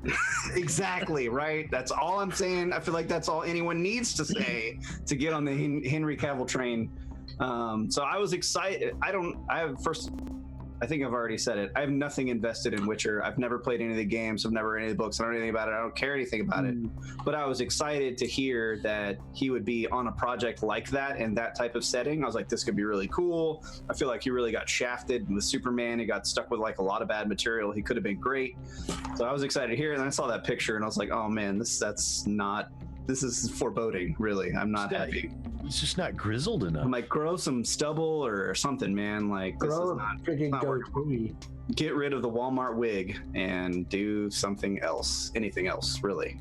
Exactly, right? That's all I'm saying. I feel like that's all anyone needs to say to get on the Henry Cavill train. So I was excited. I think I've already said it. I have nothing invested in Witcher. I've never played any of the games. I've never read any of the books. I don't know anything about it. I don't care anything about it. But I was excited to hear that he would be on a project like that in that type of setting. I was like, this could be really cool. I feel like he really got shafted with Superman. He got stuck with like a lot of bad material. He could have been great. So I was excited to hear it. And I saw that picture and I was like, oh man, this is foreboding, really. I'm not happy. He's just not grizzled enough. I'm like, grow some stubble or something, man. Like, this is not working. goatee. Get rid of the Walmart wig and do something else. Anything else, really.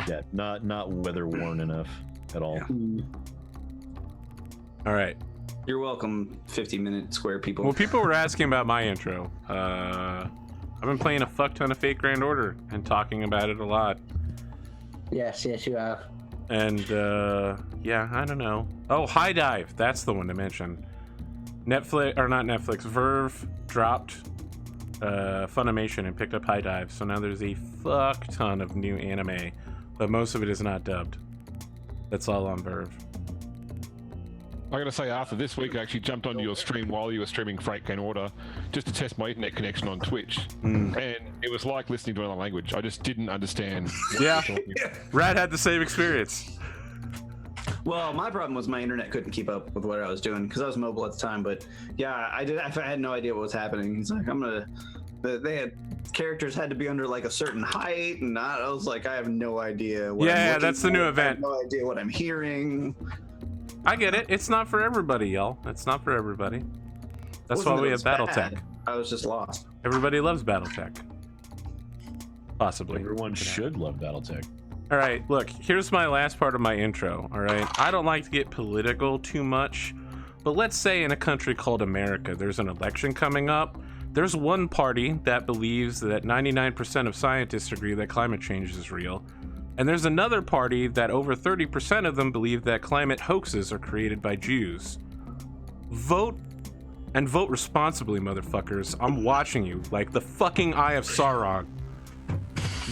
Yeah, not weather worn enough at all. Yeah. All right. You're welcome, 50-minute square people. Well, people were asking about my intro. I've been playing a fuck ton of Fate Grand Order and talking about it a lot. Yes, you have. And yeah, I don't know. Oh, High Dive, that's the one to mention. Verve dropped Funimation and picked up High Dive, so now there's a fuck ton of new anime, but most of it is not dubbed. That's all on Verve. I gotta say, Arthur, this week I actually jumped onto your stream while you were streaming Freight Gain Order just to test my internet connection on Twitch. And it was like listening to another language. I just didn't understand what you were talking about. Rad had the same experience. Well, my problem was my internet couldn't keep up with what I was doing because I was mobile at the time. But yeah, I had no idea what was happening. He's like, they had characters had to be under like a certain height, and I was like, I have no idea. Yeah, that's the new event. I have no idea what I'm hearing. I get it. It's not for everybody, y'all. It's not for everybody. That's why we have Battletech. I was just lost. Everybody loves Battletech. Possibly. Everyone should love Battletech. All right, look, here's my last part of my intro, all right? I don't like to get political too much, but let's say in a country called America, there's an election coming up. There's one party that believes that 99% of scientists agree that climate change is real. And there's another party that over 30% of them believe that climate hoaxes are created by Jews. Vote And vote responsibly, motherfuckers. I'm watching you like the fucking Eye of Sauron.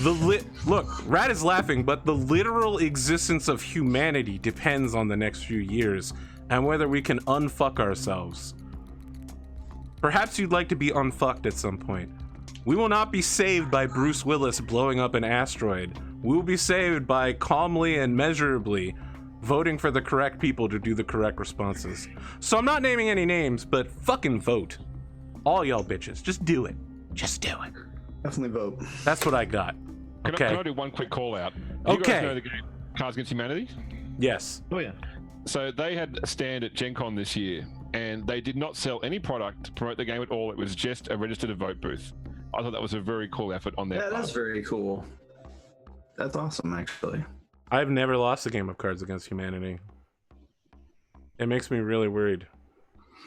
Look, Rad is laughing, but the literal existence of humanity depends on the next few years and whether we can unfuck ourselves. Perhaps you'd like to be unfucked at some point. We will not be saved by Bruce Willis blowing up an asteroid. We will be saved by calmly and measurably voting for the correct people to do the correct responses. So I'm not naming any names, but fucking vote. All y'all bitches, just do it. Just do it. Definitely vote. That's what I got. Okay. Can I do one quick call out? Okay. You guys know the game Cards Against Humanity? Yes. Oh yeah. So they had a stand at Gen Con this year, and they did not sell any product to promote the game at all. It was just a register to vote booth. I thought that was a very cool effort on their part. That's very cool. That's awesome, actually. I've never lost a game of Cards Against Humanity. It makes me really worried.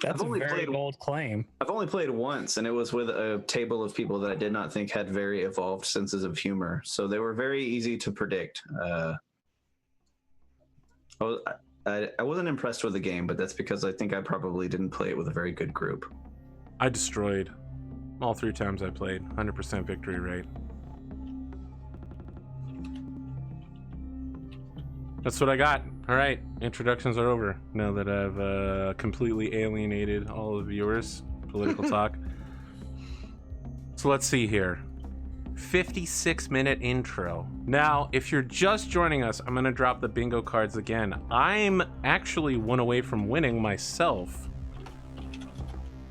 That's a very bold claim. I've only played once, and it was with a table of people that I did not think had very evolved senses of humor. So they were very easy to predict. I wasn't impressed with the game, but that's because I think I probably didn't play it with a very good group. I destroyed all 3 times I played. 100% victory rate. That's what I got. All right, introductions are over. Now that I've completely alienated all the viewers, political talk. So let's see here. 56-minute intro. Now, if you're just joining us, I'm gonna drop the bingo cards again. I'm actually one away from winning myself,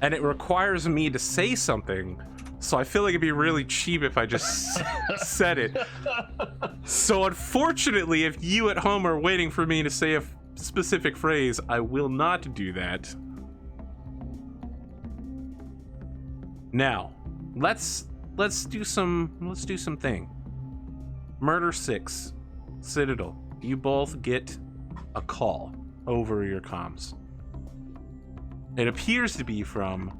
and it requires me to say something. So I feel like it'd be really cheap if I just said it. So unfortunately, if you at home are waiting for me to say a specific phrase, I will not do that. Now, let's do something. Murder 6, Citadel. You both get a call over your comms. It appears to be from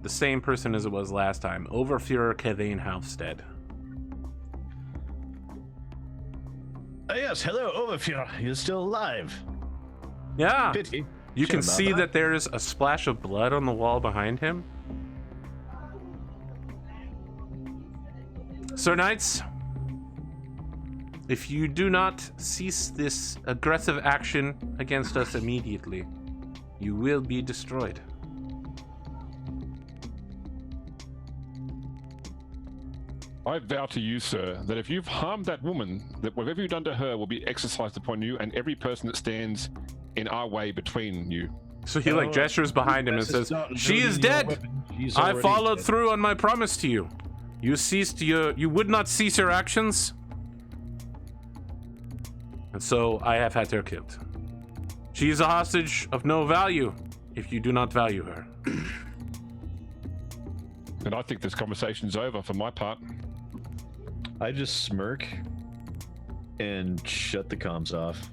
the same person as it was last time, Overfuhrer Kevin Halfstead. Yes, hello, Overfuhrer. You're still alive. Yeah. Pity. You can Sorry see about that there's a splash of blood on the wall behind him. Sir Knights, if you do not cease this aggressive action against us immediately, you will be destroyed. I vow to you, sir, that if you've harmed that woman, that whatever you've done to her will be exercised upon you and every person that stands in our way between you. So he like gestures behind him and says, "She is dead. I followed through on my promise to you. You would not cease your actions, and so I have had her killed. She is a hostage of no value if you do not value her." And I think this conversation's over for my part. I just smirk and shut the comms off.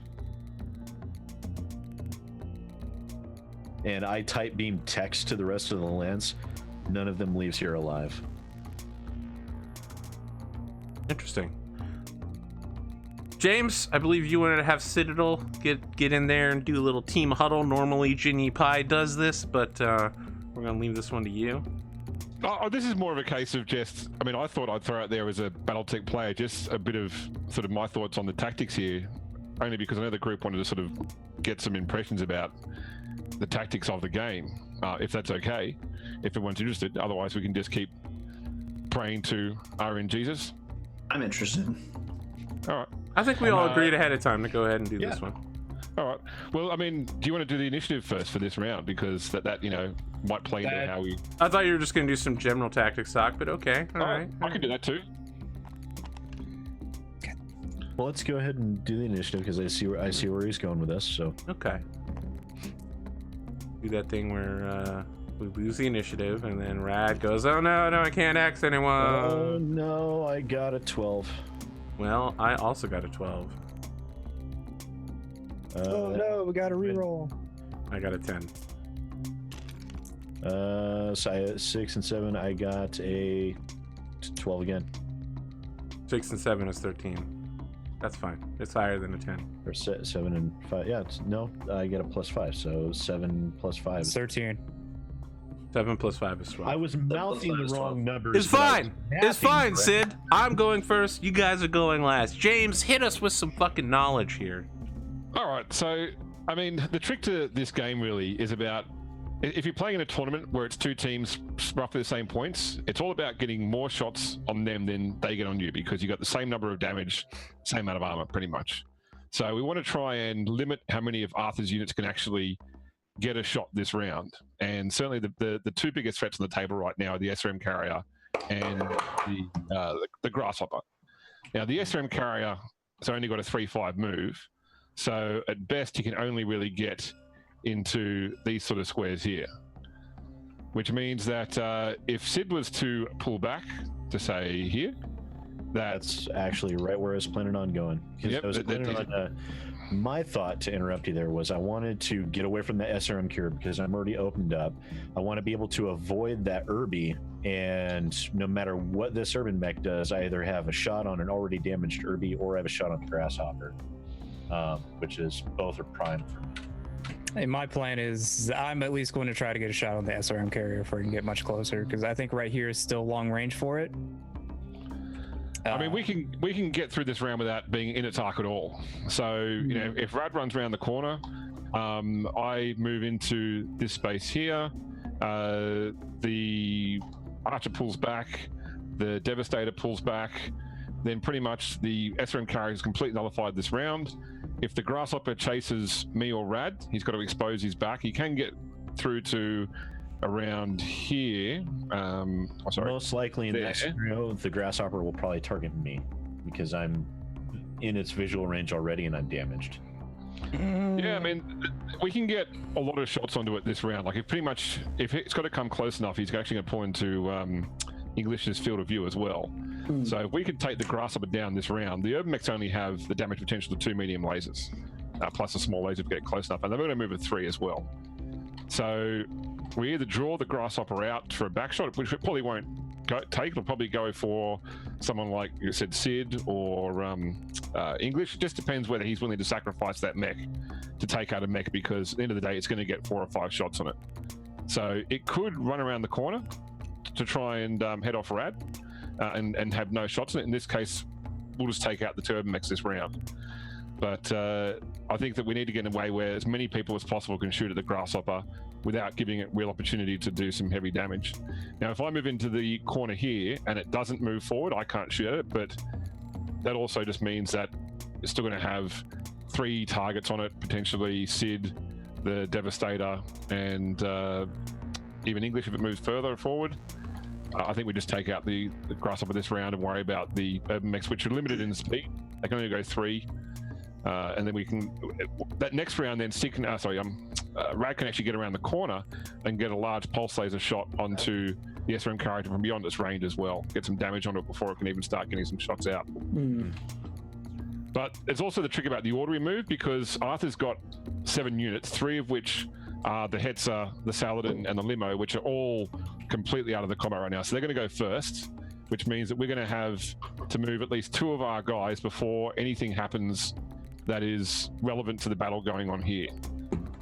And I type beam text to the rest of the lands. None of them leaves here alive. Interesting. James, I believe you wanted to have Citadel get in there and do a little team huddle. Normally Ginny Pie does this, but we're gonna leave this one to you. Oh, this is more of a case of just, I mean, I thought I'd throw out there as a Battletech player, just a bit of sort of my thoughts on the tactics here, only because I know the group wanted to sort of get some impressions about the tactics of the game, if that's okay, if everyone's interested. Otherwise, we can just keep praying to RN Jesus. I'm interested. All right. I think we all agreed ahead of time to go ahead and do this one. All right. Well, I mean, do you want to do the initiative first for this round? Because that you know, might play into how we... I thought you were just going to do some general tactics talk, but okay. All right. I can do that too. Well, let's go ahead and do the initiative because I see where he's going with this. So okay. Do that thing where we lose the initiative, and then Rad goes, "Oh no, I can't X anyone." Oh no, I got a 12. Well, I also got a 12. Oh no, we got a reroll. I got a 10. So I had 6 and 7. I got a 12 again. 6 and 7 is 13. That's fine. It's higher than a 10. Or 7 and 5. Yeah, no, I get a +5. So 7 plus 5 It's 13. 7 plus 5 is 12. I was mouthing the wrong numbers. It's but I was fine. It's mathing fine, correct. Sid. I'm going first. You guys are going last. James, hit us with some fucking knowledge here. All right, so I mean, the trick to this game really is about if you're playing in a tournament where it's two teams roughly the same points, it's all about getting more shots on them than they get on you because you got the same number of damage, same amount of armor, pretty much. So we want to try and limit how many of Arthur's units can actually get a shot this round. And certainly the two biggest threats on the table right now are the SRM carrier and the grasshopper. Now the SRM carrier has only got a 3/5 move, so at best he can only really get into these sort of squares here, which means that if Sid was to pull back to say here, That's actually right where I was planning on going. 'Cause Yep, I was planning on, my thought to interrupt you there was I wanted to get away from the SRM cure because I'm already opened up. I want to be able to avoid that Irby, and no matter what this urban mech does, I either have a shot on an already damaged Irby or I have a shot on the grasshopper, which is both are prime for me. Hey, my plan is I'm at least going to try to get a shot on the SRM carrier if we can get much closer, because I think right here is still long range for it. I mean, we can get through this round without being in its arc at all. So, you know, if Rad runs around the corner, I move into this space here. The Archer pulls back, the Devastator pulls back, then pretty much the SRM carrier is completely nullified this round. If the Grasshopper chases me or Rad, he's got to expose his back. He can get through to around here. Most likely in There. that scenario, the grasshopper will probably target me because I'm in its visual range already and I'm damaged. Yeah, I mean, we can get a lot of shots onto it this round. Like, if it's got to come close enough, he's actually going to pull into English's field of view as well. So if we could take the grasshopper down this round, the urban mechs only have the damage potential of 2 medium lasers, plus a small laser if we get close enough, and they're going to move a 3 as well. So we either draw the grasshopper out for a back shot, which it probably won't take. It'll probably go for someone like you said, Sid or English. It just depends whether he's willing to sacrifice that mech to take out a mech, because at the end of the day, it's going to get 4 or 5 shots on it. So it could run around the corner to try and head off Rad and have no shots in it. In this case, we'll just take out the two urban mechs this round. But I think that we need to get in a way where as many people as possible can shoot at the grasshopper without giving it real opportunity to do some heavy damage. Now, if I move into the corner here and it doesn't move forward, I can't shoot at it, but that also just means that it's still going to have 3 targets on it, potentially Sid, the Devastator, and even English if it moves further forward. I think we just take out the grasshopper this round and worry about the urban mechs, which are limited in speed. They can only go 3. And then we can that next round then Rad can actually get around the corner and get a large pulse laser shot onto the SRM character from beyond its range as well, get some damage on it before it can even start getting some shots out. But it's also the trick about the order we move, because Arthur's got 7 units, 3 of which are the Hetzer, the Saladin, and the Limo, which are all completely out of the combat right now. So they're going to go first, which means that we're going to have to move at least 2 of our guys before anything happens that is relevant to the battle going on here.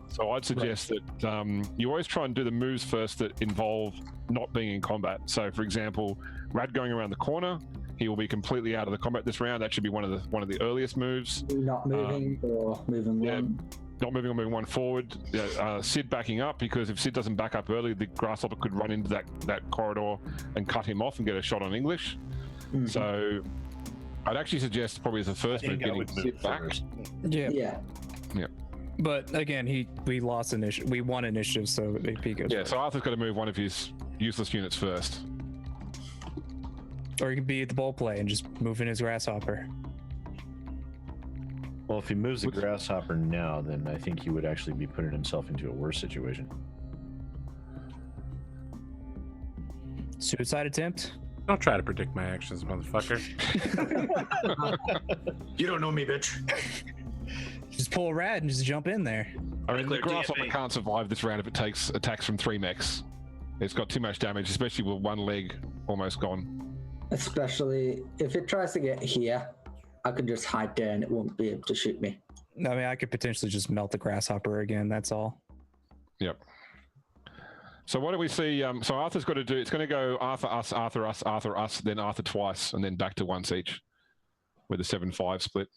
So I'd suggest that you always try and do the moves first that involve not being in combat. So for example, Rad going around the corner, he will be completely out of the combat this round. That should be one of the earliest moves. Not moving or moving one. Not moving or moving one forward. Sid backing up, because if Sid doesn't back up early, the grasshopper could run into that corridor and cut him off and get a shot on English. So I'd actually suggest probably as the first move getting Sid back. Yeah. But again, we lost initiative. We won initiative, so AP goes. Yeah, so Arthur's got to move one of his useless units first. Or he can be at the ball play and just move in his grasshopper. Well, if he moves the grasshopper now, then I think he would actually be putting himself into a worse situation. Suicide attempt? Don't try to predict my actions, motherfucker. You don't know me, bitch. Just pull a Rad and just jump in there. I mean, the Clear grasshopper DFA. can't survive this round if it takes attacks from 3 mechs. It's got too much damage, especially with one leg almost gone. Especially if it tries to get here, I can just hide there and it won't be able to shoot me. I mean, I could potentially just melt the grasshopper again, that's all. Yep. So what do we see? So Arthur's got to do. It's going to go Arthur, us, Arthur, us, Arthur, us, then Arthur twice, and then back to once each, with a 7-5 split.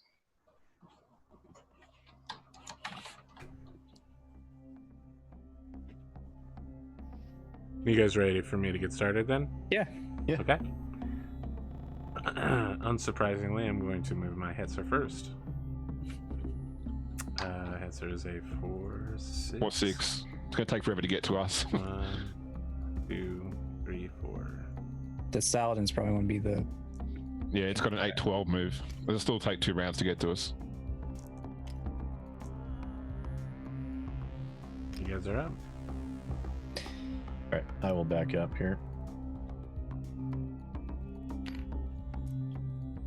You guys ready for me to get started then? Yeah. Yeah. Okay. Unsurprisingly, I'm going to move my Hetzer first. Hetzer is a 4, 6. 4, 6. It's going to take forever to get to us. 1, 2, 3, 4. The Saladin's probably going to be the. Yeah, it's got an 8-12 move. It'll still take 2 rounds to get to us. You guys are up. All right, I will back up here.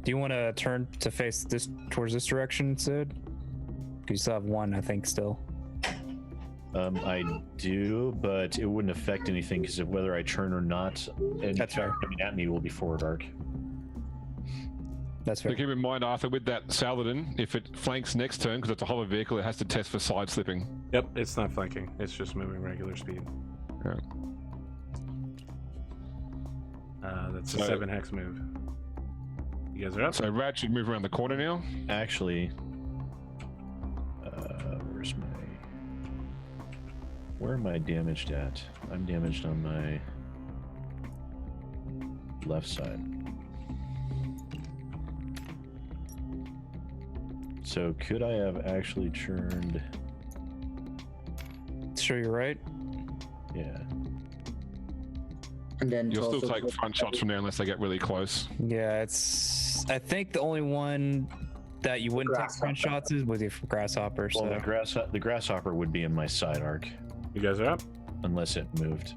Do you want to turn to face this towards this direction, Sid? You still have 1, I think, still. I do, but it wouldn't affect anything because of whether I turn or not. And That's fair. coming at me will be forward arc. That's So fair. keep in mind, Arthur, with that Saladin, if it flanks next turn, because it's a hover vehicle, it has to test for side slipping. Yep, it's not flanking. It's just moving regular speed. Yeah. That's a So- 7 hex move. You guys are up? So Rad should move around the corner now. Actually, where am I damaged at? I'm damaged on my left side. So could I have actually churned? Sure, you're right. Yeah. And then You'll still torso take flip. front shots from there unless they get really close. Yeah, it's. I think the only one that you wouldn't take front shots is with your grasshopper. Well, So the grasshopper would be in my side arc You guys are up? unless it moved.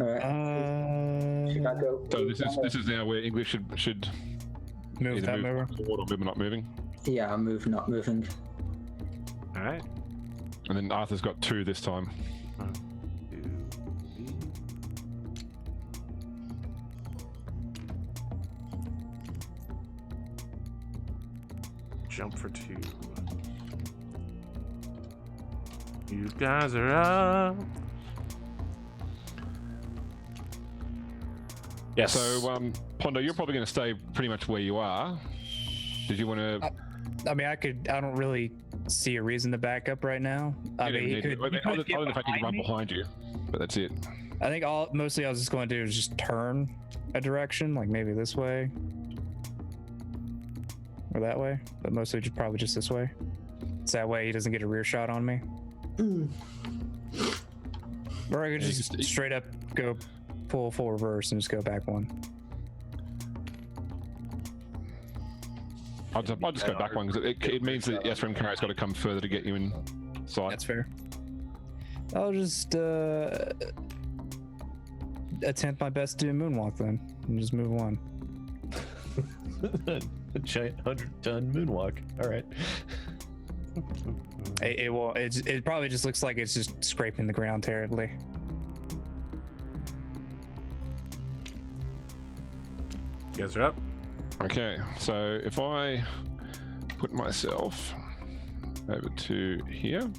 All right. Should I go? So this is now where English should move either that move mover. forward or move or not moving. Yeah, I'm not moving. All right. And then Arthur's got 2 this time. 1, 2, 3. Jump for 2. You guys are up. Yes. So Pondo, you're probably going to stay pretty much where you are. Did you want to? I mean, I don't really see a reason to back up right now. I mean, he could. Other than the fact he can run behind you, but that's it. I think mostly I was just going to do is just turn a direction, like maybe this way or that way, but mostly probably just this way. So that way he doesn't get a rear shot on me. Or I could just straight up go pull full reverse and just go back 1. I'll just go back 1 because it means that Yasmin Carrot's got to come further to get you in sight. That's fair. I'll just attempt my best to do a moonwalk then, and just move 1. A giant 100-ton moonwalk. All right. It will. It probably just looks like it's just scraping the ground terribly. You guys are up? Okay, so if I put myself over to here,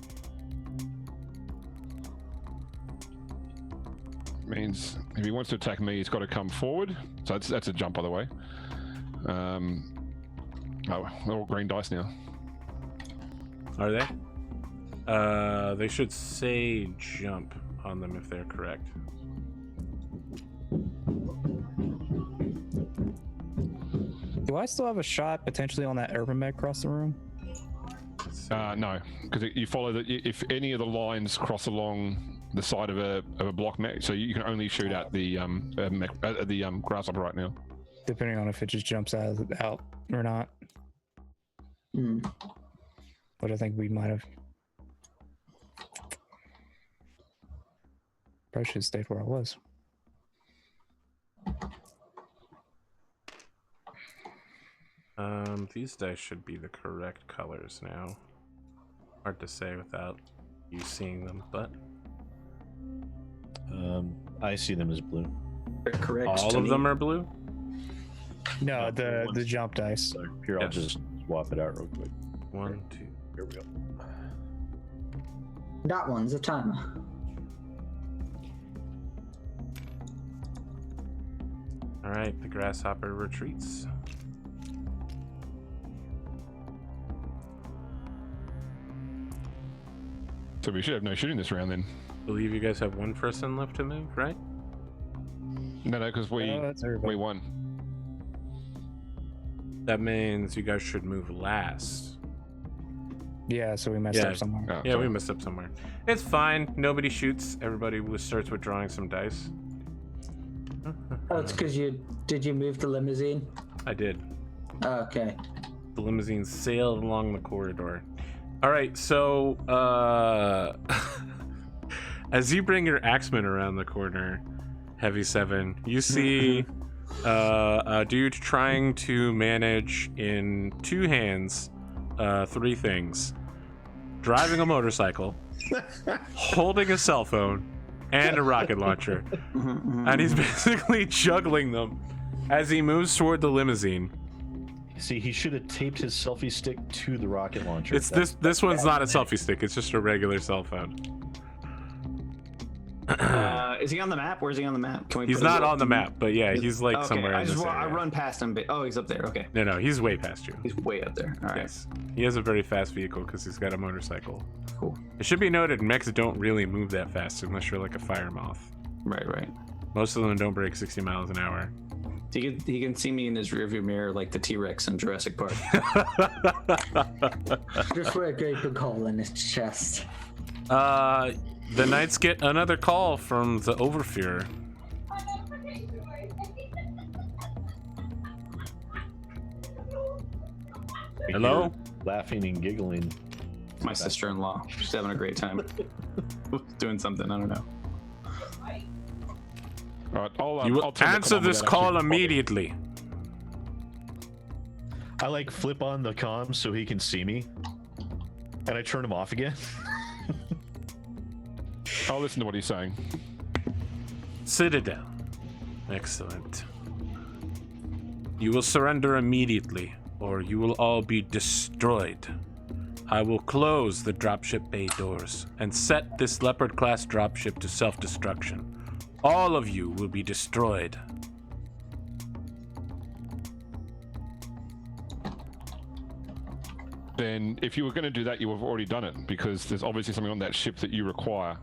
means if he wants to attack me, he's got to come forward. So that's a jump, by the way. Oh, they're all green dice now. Are they? They should say jump on them if they're correct. Do I still have a shot potentially on that urban mech across the room? No, because you follow if any of the lines cross along the side of a block mech, so you can only shoot at the grasshopper right now. Depending on if it just jumps out or not. But I think we might have. Probably should have stayed where I was. These dice should be the correct colors now. Hard to say without you seeing them, but I see them as blue. Correct. all of them are blue. No, the jump dice. So here, I'll Yes. just swap it out real quick. 1, 2. Here we go. That one's a timer. All right, the grasshopper retreats. So we should have no shooting this round then. Believe you guys have one person left to move, right? No, because we won. That means you guys should move last. Yeah, so we messed up somewhere. Oh, Yeah, sorry. we messed up somewhere. It's fine. Nobody shoots. Everybody starts withdrawing some dice. Oh, it's because did you move the limousine? I did. Oh, okay. The limousine sailed along the corridor. All right, so as you bring your axeman around the corner, Heavy 7, you see a dude trying to manage in two hands three things: driving a motorcycle, holding a cell phone, and a rocket launcher. And he's basically juggling them as he moves toward the limousine. See, he should have taped his selfie stick to the rocket launcher. It's this one's not a selfie stick, it's just a regular cell phone. Is he on the map? Where's he on the map? Can we He's put not his- on the map, but yeah, he's like Okay, somewhere in this I area. run past him. But, oh, he's up there. Okay, No, he's way past you. he's way up there. All right, Yes. He has a very fast vehicle because he's got a motorcycle. cool. It should be noted, mechs don't really move that fast unless you're like a fire moth. Right. Most of them don't break 60 miles an hour. He can see me in his rearview mirror like the T-Rex in Jurassic Park. Just with a great big hole in his chest. The knights get another call from the Overfear. Hello? Laughing and giggling. My sister-in-law. She's having a great time. Doing something. I don't know. All right, You will I'll turn the answer this commander call actually- immediately. I like flip on the comms so he can see me, and I turn him off again. I'll listen to what he's saying. Citadel. Excellent. You will surrender immediately, or you will all be destroyed. I will close the dropship bay doors and set this Leopard class dropship to self-destruction. All of you will be destroyed. Then if you were going to do that, you would have already done it, because there's obviously something on that ship that you require.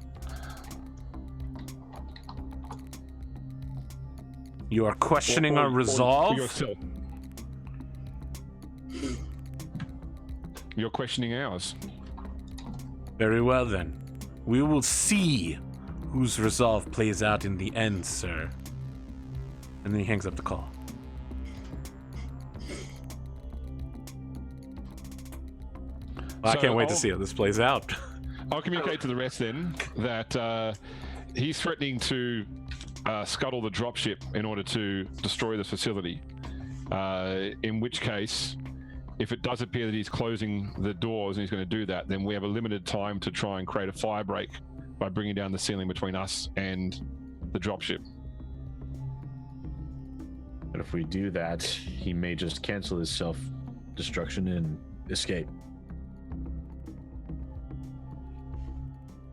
You are questioning Or- our or resolve? yourself. You're questioning ours. Very well then. We will see whose resolve plays out in the end, sir. And then he hangs up the call. Well, I So can't wait to I'll- see how this plays out. I'll communicate to the rest then that he's threatening to scuttle the dropship in order to destroy this facility. In which case, if it does appear that he's closing the doors and he's going to do that, then we have a limited time to try and create a fire break by bringing down the ceiling between us and the dropship. But if we do that, he may just cancel his self-destruction and escape.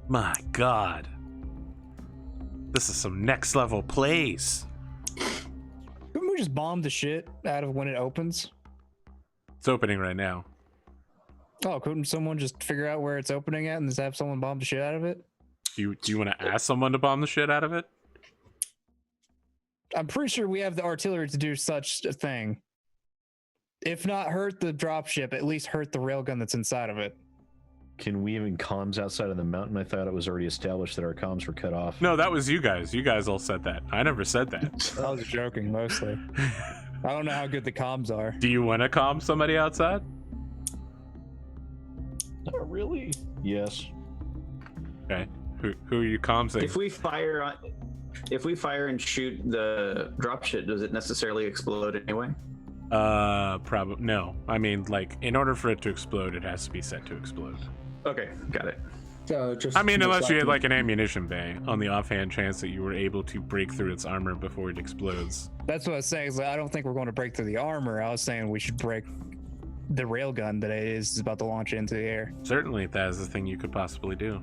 My God. This is some next level plays. Couldn't we just bomb the shit out of when it opens? It's opening right now. Oh, couldn't someone just figure out where it's opening at and just have someone bomb the shit out of it? Do you want to ask someone to bomb the shit out of it? I'm pretty sure we have the artillery to do such a thing. If not hurt the dropship, at least hurt the railgun that's inside of it. Can we even comms outside of the mountain? I thought it was already established that our comms were cut off. No, that was you guys. You guys all said that. I never said that. I was joking mostly. I don't know how good the comms are. Do you want to calm somebody outside? Not really. Yes. Okay. Who are you calming? If we fire and shoot the dropship, does it necessarily explode anyway? Probably no. I mean, like, in order for it to explode, it has to be set to explode. Okay, got it. So just I mean, most unless you had likely- like an ammunition bay, on the offhand chance that you were able to break through its armor before it explodes. That's what I was saying. Is like, I don't think we're going to break through the armor. I was saying we should break the railgun that it is about to launch into the air. Certainly, that is the thing you could possibly do.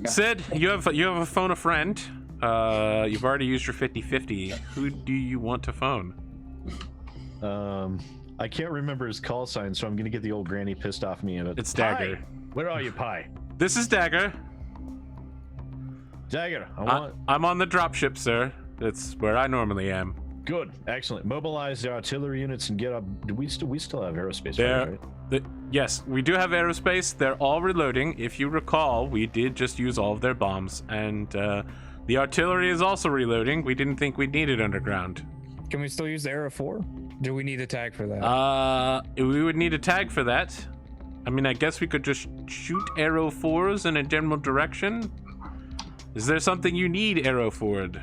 Yeah. Sid, you have a phone a friend. You've already used your 50-50. Who do you want to phone? I can't remember his call sign, so I'm gonna get the old granny pissed off me. It's Dagger. Pie! Where are you, Pie? This is Dagger. Dagger, I'm on the dropship, sir. That's where I normally am. Good, excellent. Mobilize the artillery units and get up. Do we still have aerospace? There. Right? Yes, we do have aerospace. They're all reloading. If you recall, we did just use all of their bombs, and the artillery is also reloading. We didn't think we'd need it underground. Can we still use the Arrow 4? Do we need a tag for that? We would need a tag for that. I mean, I guess we could just shoot Arrow 4s in a general direction. Is there something you need, Arrow Ford?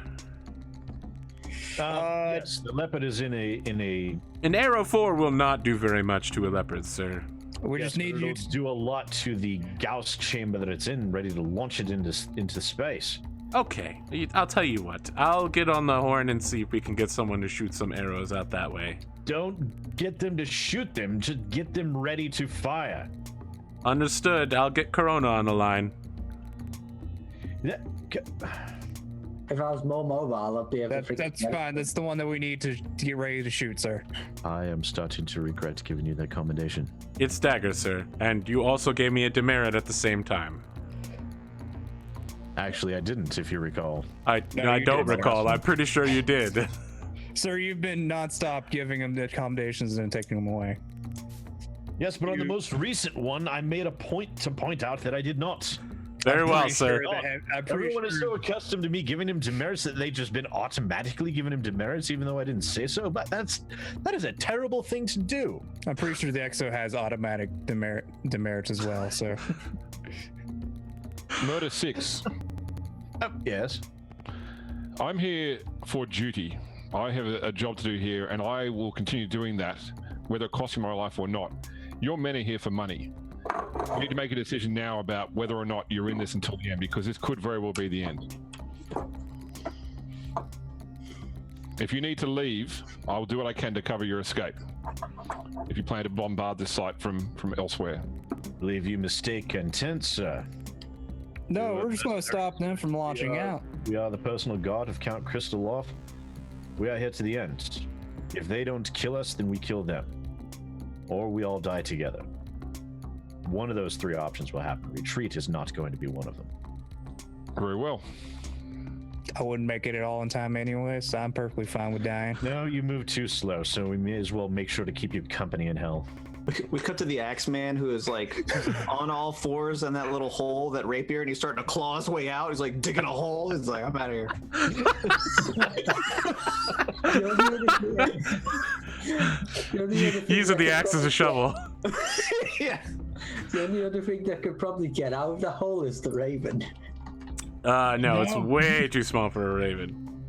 Yes, the leopard is in a. An Arrow 4 will not do very much to a leopard, sir. We just need you to do a lot to the Gauss chamber that it's in, ready to launch it into space. Okay, I'll tell you what. I'll get on the horn and see if we can get someone to shoot some arrows out that way. Don't get them to shoot them, just get them ready to fire. Understood. I'll get Corona on the line. If I was more mobile, I'd be able to. That's fine. That's the one that we need to get ready to shoot, sir. I am starting to regret giving you that commendation. It's Dagger, sir. And you also gave me a demerit at the same time. Actually, I didn't, if you recall. I don't recall. I'm pretty sure you did. Sir, you've been nonstop giving them the accommodations and taking them away. Yes, but on the most recent one, I made a point to point out that I did not. Very well, sir. Everyone is so accustomed to me giving him demerits that they've just been automatically giving him demerits, even though I didn't say so. But that is a terrible thing to do. I'm pretty sure the EXO has automatic demerits as well. So, Murder 6. Yes. I'm here for duty. I have a job to do here, and I will continue doing that, whether it costs me my life or not. Your men are here for money. You need to make a decision now about whether or not you're in this until the end, because this could very well be the end. If you need to leave, I'll do what I can to cover your escape. If you plan to bombard this site from elsewhere. Believe you mistake intent, sir. no, we're just going to stop them from launching out. We are the personal guard of Count Kristolov. We are here to the end. If they don't kill us, then we kill them. Or we all die together. One of those three options will happen. Retreat is not going to be one of them. Very well. I wouldn't make it at all in time anyway, so I'm perfectly fine with dying. No, you move too slow, so we may as well make sure to keep you company in hell. We cut to the Axeman, who is like on all fours in that little hole, that rapier, and he's starting to claw his way out. He's like digging a hole. He's like, I'm out of here. Using the axe as a shovel. Yeah. The only other thing that could probably get out of the hole is the raven. No, it's way too small for a raven.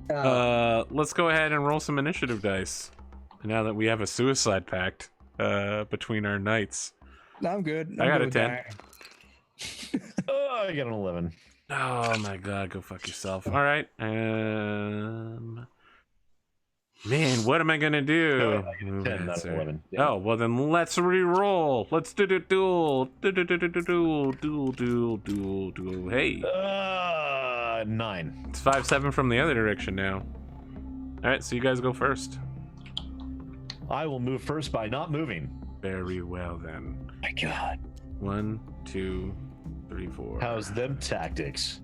Let's go ahead and roll some initiative dice. Now that we have a suicide pact between our knights. I'm good. I got a 10. Oh, I got an 11. Oh my god, go fuck yourself. All right. Man, what am I gonna do? No, I get a 10, not 11. Yeah. Oh, well then let's re-roll. Let's do duel. Duel. Hey. 9. It's 5-7 from the other direction now. All right, so you guys go first. I will move first by not moving. Very well then. My God. 1, 2, 3, 4. How's them tactics?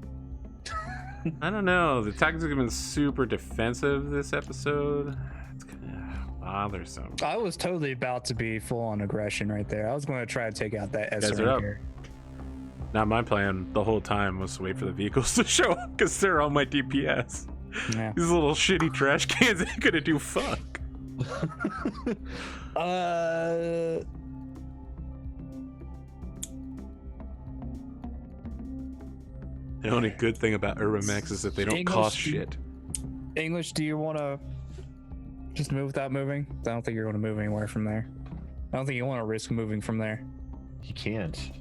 I don't know. The tactics have been super defensive this episode. It's kind of bothersome. I was totally about to be full on aggression right there. I was going to try to take out that Guys SR are up. here. Not my plan the whole time was to wait for the vehicles to show up because they're on my DPS. Yeah. These little shitty trash cans ain't gonna do fuck. The only good thing about Battlemechs is that they don't cost shit. English, do you want to just move without moving? I don't think you're going to move anywhere from there. I don't think you want to risk moving from there. He can't.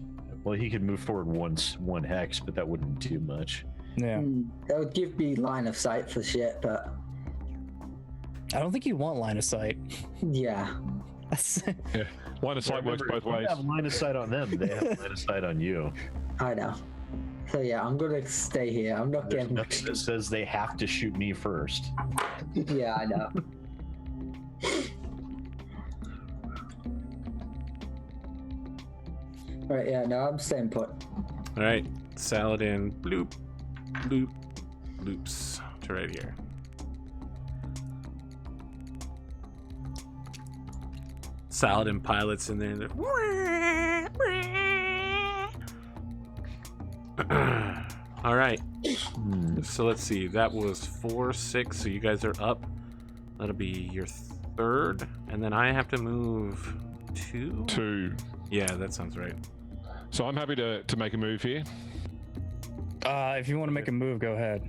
Well, he could move forward one hex, but that wouldn't do much. Yeah. That would give me line of sight for shit, but I don't think you want line of sight. yeah. Yeah. Line of sight works both ways. You have line of sight on them. They have line of sight on you. I know. So yeah, I'm gonna stay here. I'm not There's getting. nothing that says they have to shoot me first. Yeah, I know. Right, yeah, no, I'm staying put. All right, Saladin, bloop, bloop, bloops to right here. Saladin pilots in there. All right. So let's see. That was 4, 6. So you guys are up. That'll be your third, and then I have to move 2. 2. Yeah, that sounds right. So I'm happy to make a move here. If you want to make a move, go ahead.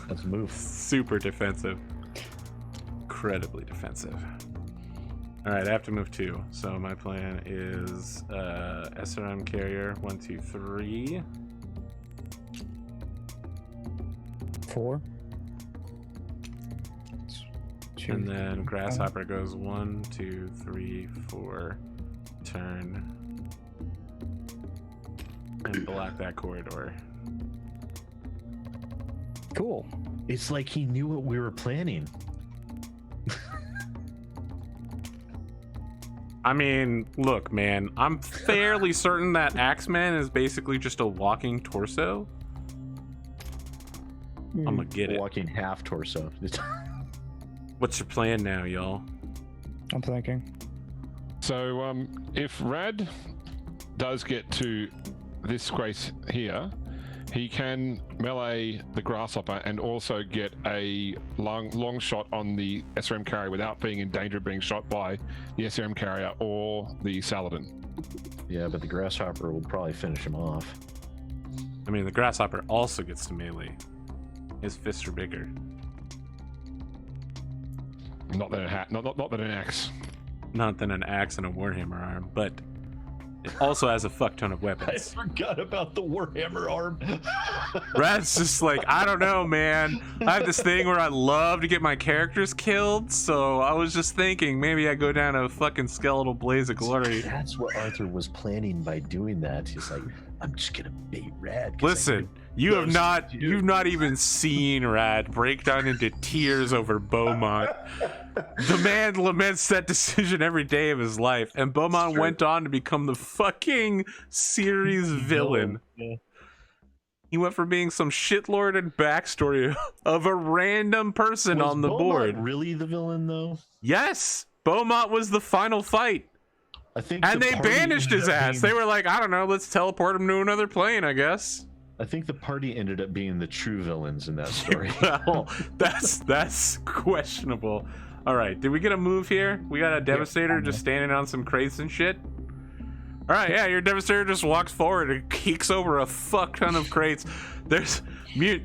Let's move. Super defensive. Incredibly defensive. All right, I have to move 2. So my plan is SRM carrier 1, 2, 3. 4. And then grasshopper goes 1, 2, 3, 4. Turn. And block that corridor. Cool. It's like he knew what we were planning. I mean, look, man, I'm fairly certain that Axeman is basically just a walking torso. I'm gonna get it. Walking half torso. What's your plan now, y'all? I'm thinking. So if Rad does get to this space here, he can melee the grasshopper and also get a long shot on the SRM carrier without being in danger of being shot by the SRM carrier or the Saladin. Yeah, but the grasshopper will probably finish him off. I mean, the grasshopper also gets to melee. His fists are bigger. Not that an axe. Not than an axe and a warhammer arm, but it also has a fuck ton of I weapons. forgot about the Warhammer arm. Rad's just like, I don't know, man. I have this thing where I love to get my characters killed, so I was just thinking maybe I go down a fucking skeletal blaze of glory. That's what Arthur was planning by doing that. He's like, I'm just gonna bait Rad. Listen, you've not even seen Rad break down into tears over Beaumont. The man laments that decision every day of his life, and Beaumont went on to become the fucking series villain. Yeah. He went from being some shitlord and backstory of a random person on the board. Really the villain though? Yes, Beaumont was the final fight. I think And the they party banished ended his up ass. being- They were like, I don't know, let's teleport him to another plane, I guess. I think the party ended up being the true villains in that story. Well, that's questionable. All right, did we get a move here? We got a Devastator just standing on some crates and shit. All right, yeah, your Devastator just walks forward and kicks over a fuck ton of crates. There's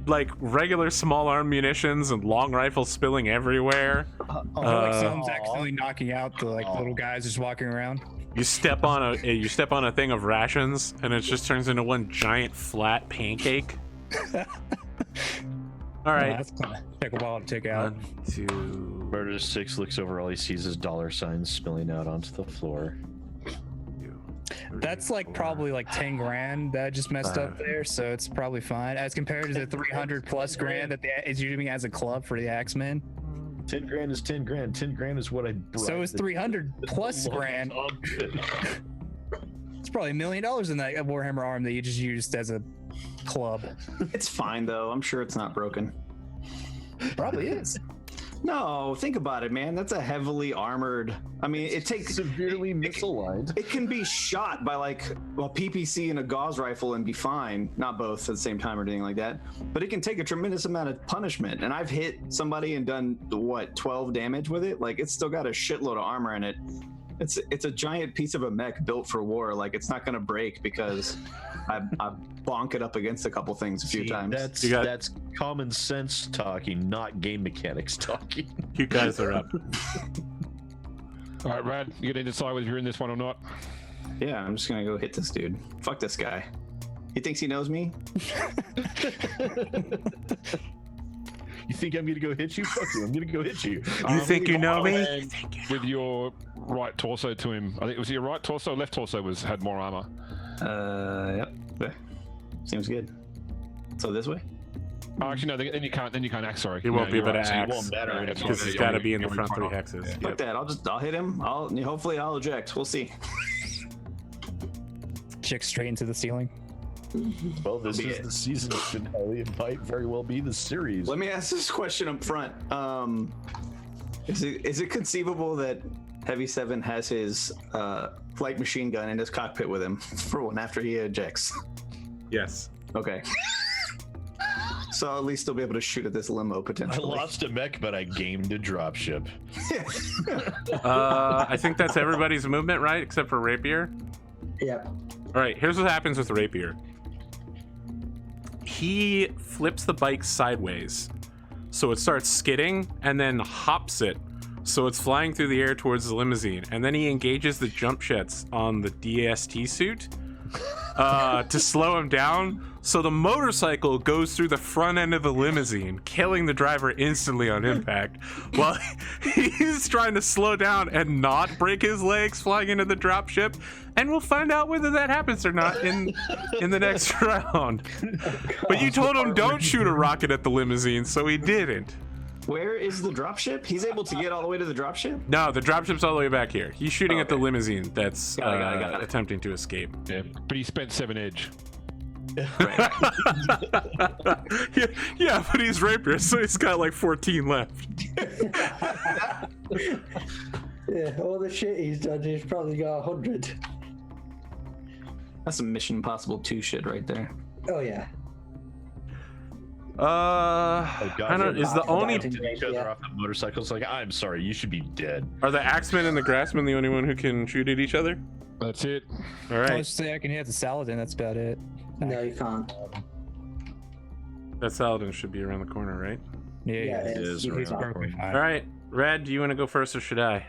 like regular small arm munitions and long rifles spilling everywhere. Like someone's accidentally knocking out the little guys just walking around. You step on a thing of rations and it just turns into one giant flat pancake. All right. That's gonna take a while to take out. 1, 2. Murder 6 looks over, all he sees is dollar signs spilling out onto the floor. That's like probably like 10 grand that I just messed up there, so it's probably fine as compared to the 300 plus grand that is using as a club for the Axemen. 10 grand is 10 grand. 10 grand is what I brought. So it's 300 plus grand. It's probably $1 million in that Warhammer arm that you just used as a club. It's fine though. I'm sure it's not broken. Probably is. No, think about it, man. That's a heavily armored. I mean, it takes severely misaligned. It can be shot by like a PPC and a Gauss rifle and be fine. Not both at the same time or anything like that. But it can take a tremendous amount of punishment. And I've hit somebody and done what 12 damage with it. Like it's still got a shitload of armor in it. It's a giant piece of a mech built for war. Like it's not gonna break because I bonk it up against a couple things a few times. That's common sense talking, not game mechanics talking. You guys are up. All right, Rad, you gonna decide whether you're in this one or not. Yeah, I'm just gonna go hit this dude. Fuck this guy. He thinks he knows me. You think I'm gonna go hit you? Fuck you! I'm gonna go hit you. You think you know me? And with your right torso to him. I think it was your right torso, left torso had more armor. Yep. Okay. Seems good. So this way? Oh, actually, no. Then you can't axe. Sorry. He won't be you're able to right, so you axe. won't matter Because he's got to be in the front 3 hexes. Yeah. Fuck that. I'll hit him. Hopefully I'll eject. We'll see. Chick straight into the ceiling. Well, this is the season finale. It might very well be the series. Let me ask this question up front. Is it conceivable that Heavy 7 has his flight machine gun in his cockpit with him for one after he ejects? Yes. Okay. So I'll at least still be able to shoot at this limo I potentially. lost a mech, but I gamed a dropship. I think that's everybody's movement, right? Except for Rapier. Yep. All right, here's what happens with Rapier. He flips the bike sideways, so it starts skidding, and then hops it, so it's flying through the air towards the limousine. And then he engages the jump jets on the DST suit to slow him down. So the motorcycle goes through the front end of the limousine, killing the driver instantly on impact, while he's trying to slow down and not break his legs flying into the dropship. And we'll find out whether that happens or not in the next round. But you told him don't shoot a rocket at the limousine, so he didn't. Where is the dropship? He's able to get all the way to the dropship? No, the dropship's all the way back here. He's shooting at the Okay. limousine that's Got it. attempting to escape. Yeah, but he spent 7 edge. yeah, but he's Rapier, so he's got like 14 left. Yeah, all the shit he's done, he's probably got 100. That's some Mission Impossible 2 shit right there. Oh yeah. God, I don't. Is the only each other off the motorcycles. Like, I'm sorry, you should be dead. are the Axemen and the Grassmen the only one who can shoot at each other? That's it. All I right, was say I can hit the Saladin. That's about it. No, you can't. that Saladin should be around the corner, right? Yeah, Yeah, yeah. it is is. You around can't. Perfectly fine. All right, Red, do you want to go first or should I?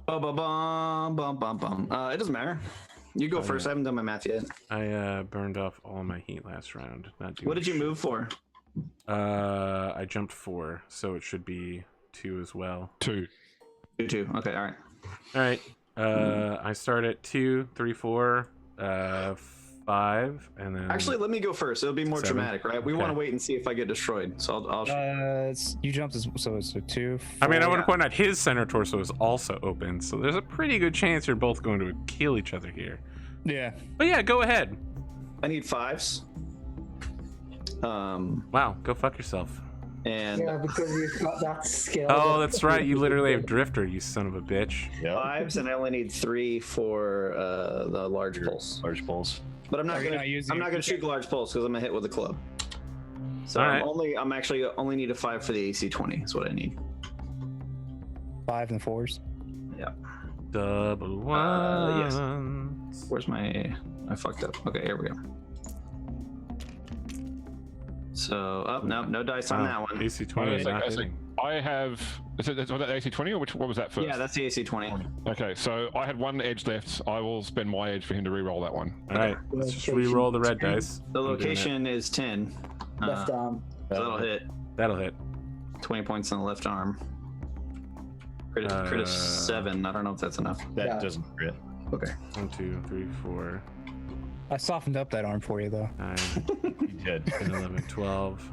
Bum. It doesn't matter. You go first. I haven't done my math yet. I burned off all my heat last round. Not doing What did you move for? I jumped 4, so it should be 2 as well. 2. 2. Okay, all right. All right. I start at 2, 3, 4, 5, and then. Actually, let me go first. It'll be more 7. dramatic, right? We Okay. want to wait and see if I get destroyed. So I'll You jumped so it's a 2. I mean, I 4. want to point out his center torso is also open, so there's a pretty good chance you're both going to kill each other here. Yeah. But yeah, go ahead. I need 5s. Wow, go fuck yourself. And Yeah, because you've got that skill. Oh, that's right. You literally have Drifter, you son of a bitch. Yeah. 5s, and I only need 3 for the large pulse. Large pulse. But I'm not You're gonna. not using I'm not your- gonna shoot the large pulse because I'm gonna hit with a club. So All right. I'm actually only need a 5 for the AC-20. Is what I need. 5 and 4s. Yeah. Double yes. ones. Where's my? I fucked up. Okay, here we go. So, no dice on that one. AC-20 is not I hitting. have. Was that the AC-20 or what was that first? Yeah, that's the AC-20. Okay, so I had 1 edge left. I will spend my edge for him to re-roll that one. All right, let's just re-roll the red dice. The I'm doing it. location is 10. Left arm. So that'll hit. That'll hit. 20 points on the left arm. Crit of 7. I don't know if that's enough. That Yeah. doesn't crit. Okay. 1, 2, 3, 4, I softened up that arm for you though. 9, You did. 10, 11, 12,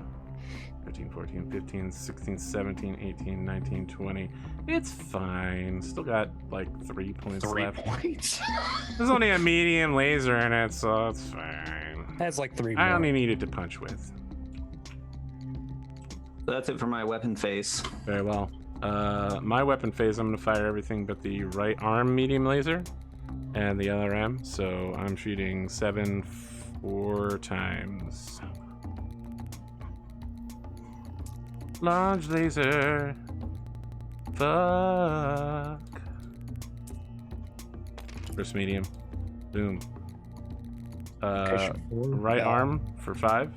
13, 14, 15, 16, 17, 18, 19, 20. It's fine. Still got like 3 points 3 left. points. There's only a medium laser in it, so it's fine. That's like 3 I more. only needed to punch with. So that's it for my weapon phase. Very well. My weapon phase, I'm going to fire everything but the right arm medium laser and the LRM. So I'm shooting 7 4 times. Large laser. Fuck. First medium. Boom. Right arm for 5.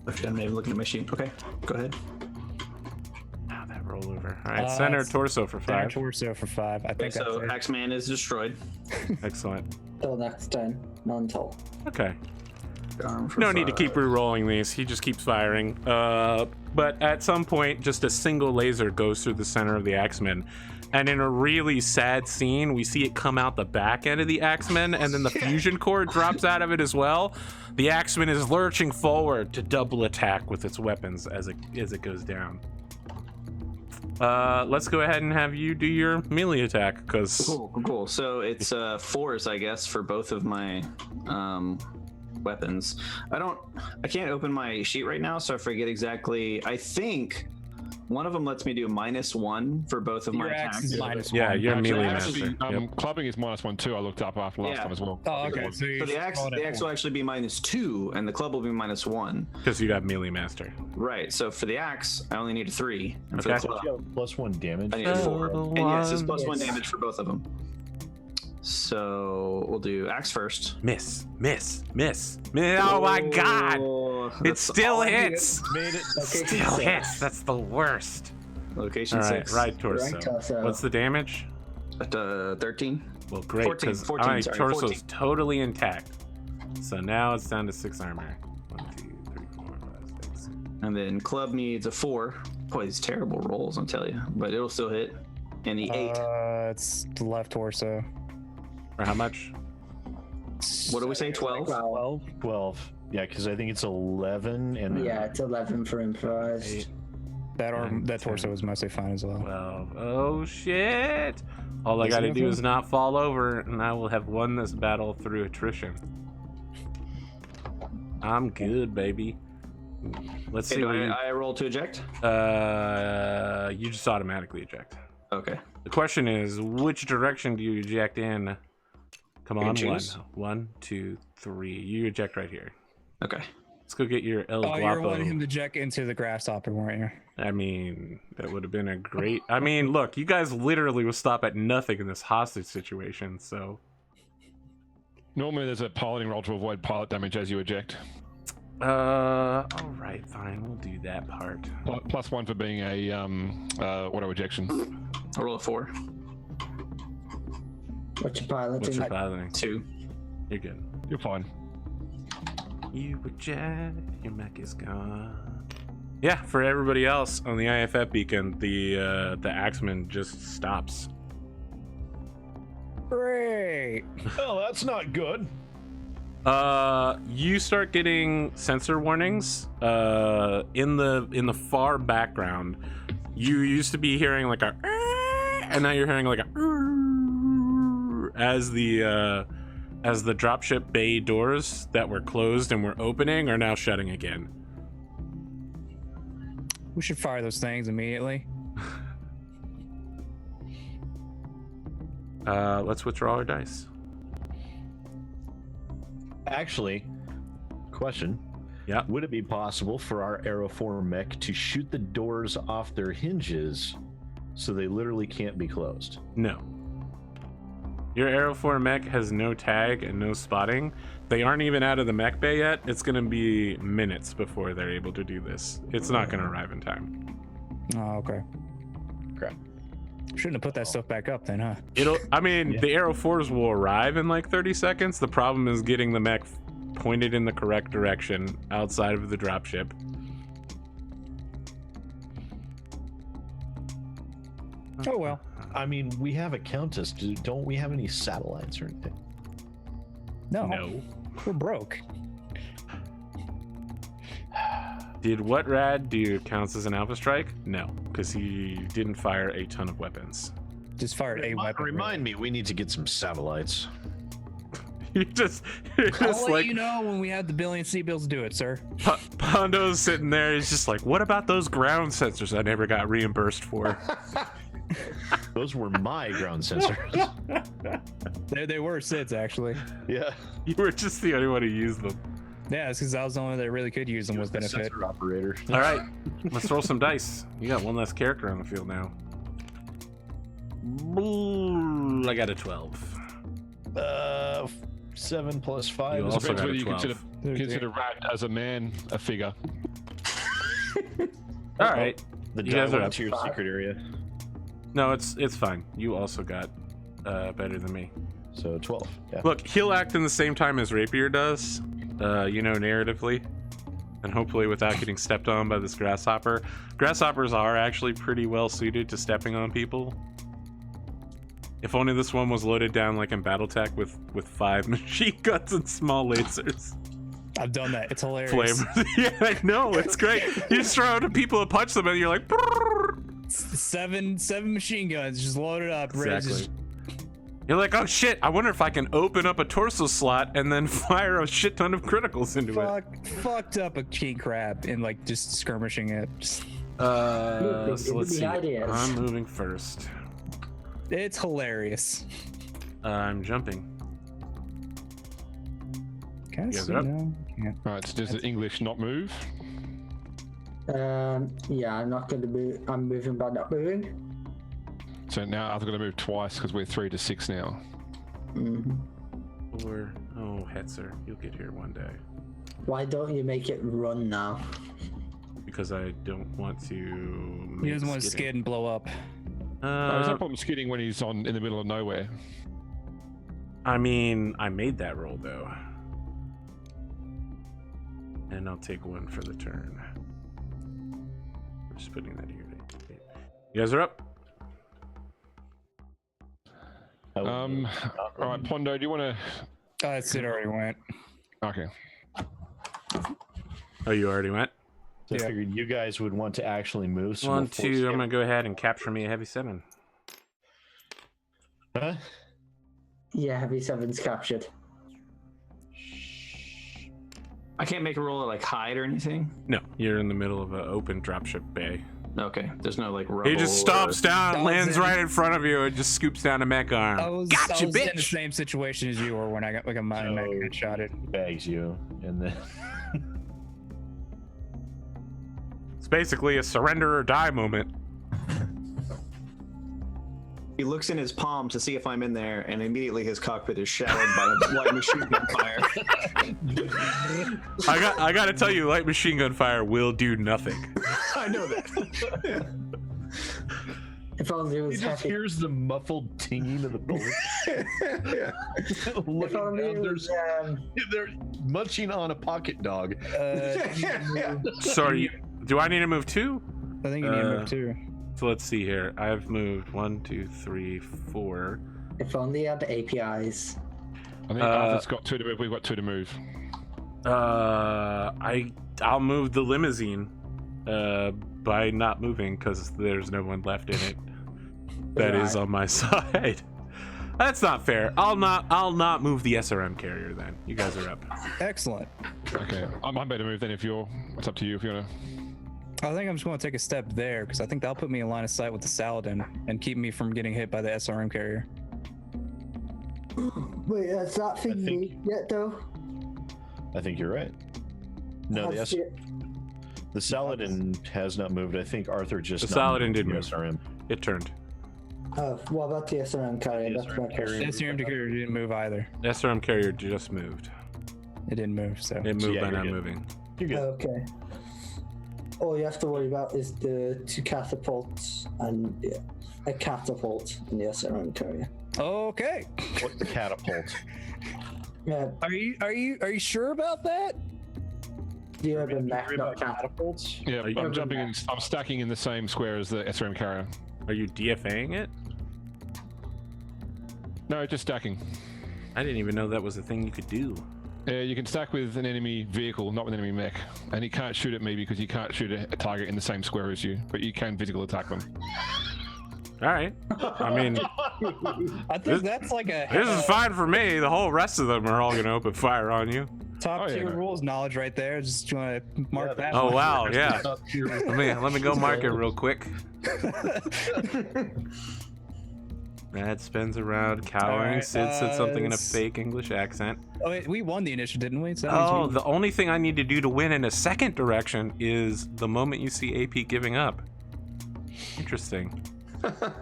Okay, I'm maybe looking at my sheet. Okay, go ahead. Ah, that rollover. All right, center it's torso for Center 5. torso for 5. I Okay, think so that's it. Axeman is destroyed. Excellent. Till next turn. None till. Okay. Arm for No need to keep 5. re-rolling these. He just keeps firing. But at some point, just a single laser goes through the center of the Axeman. And in a really sad scene, we see it come out the back end of the Axeman, and then the fusion core drops out of it as well. The Axeman is lurching forward to double attack with its weapons as it goes down. Let's go ahead and have you do your melee attack, because Cool. So it's 4s, I guess, for both of my weapons. I can't open my sheet right now, so I forget exactly. I think one of them lets me do -1 for both of my Your axe attacks. is -1. yeah, you're melee Actually, master. Yep. clubbing is -1 too. I looked up after last Yeah. time as well. Oh, okay. So, So the axe will actually be -2, and the club will be -1. Because you got melee master. Right. So for the axe, I only need a 3, and for the Okay. club, You have +1 damage. I need a 4. And yes, it's +1 Yes. damage for both of them. So we'll do axe first. Miss. Oh my god! Oh, It that's still all I needed. hits. Made it. Location Still 6. hits. That's the worst. Location All right, 6. right torso. Right torso. What's the damage? At 13. Well, great, 14, because 14, my sorry, torso's 14. totally intact. So now it's down to 6 armor. 1, 2, 3, 4, 5, 6. And then club needs a 4. Boy, these terrible rolls, I'll tell you. But it'll still hit. And the 8. it's the left torso. Or how much? What do we say? 12? 12. Yeah, because I think it's 11 and then Yeah, it's 11 for improvised. 8, That arm, 9, that torso 10, was mostly fine as well. 12. Oh shit! All I Is gotta it do okay? is not fall over, and I will have won this battle through attrition. I'm good, baby. Let's Okay, see do what you... I roll to eject? You just automatically eject. Okay. The question is, which direction do you eject in? Come You on, can one. choose. 1, 2, 3. You eject right here. Okay. Let's go get your El Oh, you were wanting him Guapo. to eject into the grasshopper, weren't you? I mean, that would have been a great... I mean, look, you guys literally will stop at nothing in this hostage situation, so... Normally, there's a piloting roll to avoid pilot damage as you eject. Alright, fine. We'll do that part. +1 for being a auto ejection. I'll roll a 4. What's your piloting? What's your piloting? 2. You're good. You're fine. You eject, your mech is gone. Yeah, for everybody else on the IFF beacon, the Axeman just stops. Great. Oh, that's not good. You start getting sensor warnings in the far background. You used to be hearing like a and now you're hearing like a as the dropship bay doors that were closed and were opening are now shutting again. We should fire those things immediately. Let's withdraw our dice. Actually, question. Yeah. Would it be possible for our Aeroform mech to shoot the doors off their hinges so they literally can't be closed? No. Your Aeroform mech has no tag and no spotting. They aren't even out of the mech bay yet. It's going to be minutes before they're able to do this. It's not going to arrive in time. Oh, okay. Crap. Shouldn't have put that stuff back up then, huh? I mean, the Aero 4s will arrive in like 30 seconds. The problem is getting the mech pointed in the correct direction outside of the dropship. Oh well. I mean, we have a countess. Don't we have any satellites or anything? No, No. we're broke. Did what Rad do counts as an alpha strike? No, because he didn't fire a ton of weapons. Just fired a weapon. Remind me, we need to get some satellites. You're just I'll let like you know when we have the billion C-bills do it, sir. Pondo's sitting there. He's just like, what about those ground sensors I never got reimbursed for? Those were my ground sensors. They were SIDS, actually. Yeah. You were just the only one who used them. Yeah, it's because I was the only one that really could use them with The benefit. sensor operator. All right, let's roll some dice. You got one less character on the field now. I got a 12. 7 plus 5 You is also Depends got whether a you 12. consider Rad as a man a figure. All right. the You guys die are went up. to your secret area. No, it's fine. You also got better than me. So 12. Yeah. Look, he'll act in the same time as Rapier does, narratively. And hopefully without getting stepped on by this grasshopper. Grasshoppers are actually pretty well suited to stepping on people. If only this one was loaded down like in Battletech with 5 machine guns and small lasers. I've done that. It's hilarious. Flavors. Yeah, I know, it's great. You just throw out to people and punch them and you're like, Seven machine guns just loaded up. Ready to exactly. You're like, oh shit, I wonder if I can open up a torso slot and then fire a shit ton of criticals into it. Fucked up a king crab and like just skirmishing it. So let's see. ideas. I'm moving first. It's hilarious. I'm jumping. Can I You guys see are up? now? Yeah. Right, so does the English not move? Yeah, I'm not going to move. I'm moving by not moving. So now I've got to move twice because we're 3 to 6 now. Or, oh, Hetzer, you'll get here one day. Why don't you make it run now? Because I don't want to. He doesn't want to skid and blow up. There's no problem skidding when he's in the middle of nowhere. I mean, I made that roll though. And I'll take 1 for the turn. Just putting that here. You guys are up. All right, Pondo, do you want to? That's it. Already went. Okay. Oh, you already went? So I figured you guys would want to actually move. So 1, 2. I'm gonna go ahead and capture me a heavy 7. Huh? Yeah, heavy 7's captured. I can't make a roll to like hide or anything. No, you're in the middle of an open dropship bay. Okay, there's no like rubble. He just stomps down, Stomps lands in. right in front of you, and just scoops down a mech arm. I was Gotcha, in the bitch! same situation as you were when I got like a mine mech and shot it. Bags you, and then It's basically a surrender or die moment. He looks in his palm to see if I'm in there, and immediately his cockpit is shattered by light machine gun fire. I got to tell you, light machine gun fire will do nothing. I know that. If only it he was just heavy. hears the muffled tinging of the bullet. If Looking only down, it was, they're munching on a pocket dog. Sorry, do I need to move 2? I think you need to move too. So let's see here. I've moved 1, 2, 3, 4. if only he had APIs. I think Arthur's got 2 to move. We've got 2 to move. I'll move the limousine by not moving because there's no one left in it that is on my side. That's not fair. I'll not move the SRM carrier then. You guys are up. Excellent. Okay, I'm happy to move then if you're. It's up to you if you want to. I think I'm just going to take a step there because I think that'll put me in line of sight with the Saladin and keep me from getting hit by the SRM carrier. Wait, has that thing think- moved yet though? I think you're right. No, Has the Saladin has not moved. I think Arthur just. The not Saladin moved did the move. SRM. It turned. Oh, what about the SRM carrier? The That's SRM my question. carrier. SRM carrier didn't move either. The SRM carrier just moved. It didn't move, so. It moved yeah, by you're not good. moving. You're good. Okay. All you have to worry about is the 2 catapults and a catapult in the SRM carrier. Okay. What's the catapult? Yeah, Are you sure about that? you have a Worry mech, about not catapult. catapults? Yeah, Are you- I'm jumping in. I'm stacking in the same square as the SRM carrier. Are you DFAing it? No, just stacking. I didn't even know that was a thing you could do. You can stack with an enemy vehicle, not with an enemy mech. And he can't shoot at me because he can't shoot a target in the same square as you, but you can physical attack them. All right. I mean, I think that's like a this is fine for me. The whole rest of them are all going to open fire on you. top Oh, yeah, tier no. rules knowledge right there. Just want to mark that. Oh one. wow, yeah. Let me go mark it real quick. That spins around, cowering. Alright, Sid said something in a s- fake English accent. Oh, wait, we won the initiative, didn't we? So that means Oh, we- the only thing I need to do to win in a second direction is the moment you see AP giving up. Interesting.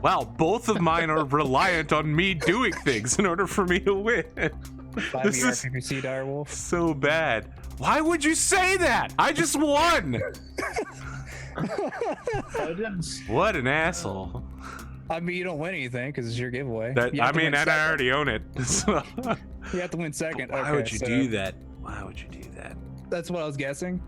Wow, both of mine are reliant on me doing things in order for me to win. 5 This ER is PPC direwolf. so bad. Why would you say that? I just won. What an asshole. I mean, you don't win anything because it's your giveaway. That You have I to mean, win and I second. already own it. So. You have to win second. Why Okay, would you so do that? Why would you do that? That's what I was guessing.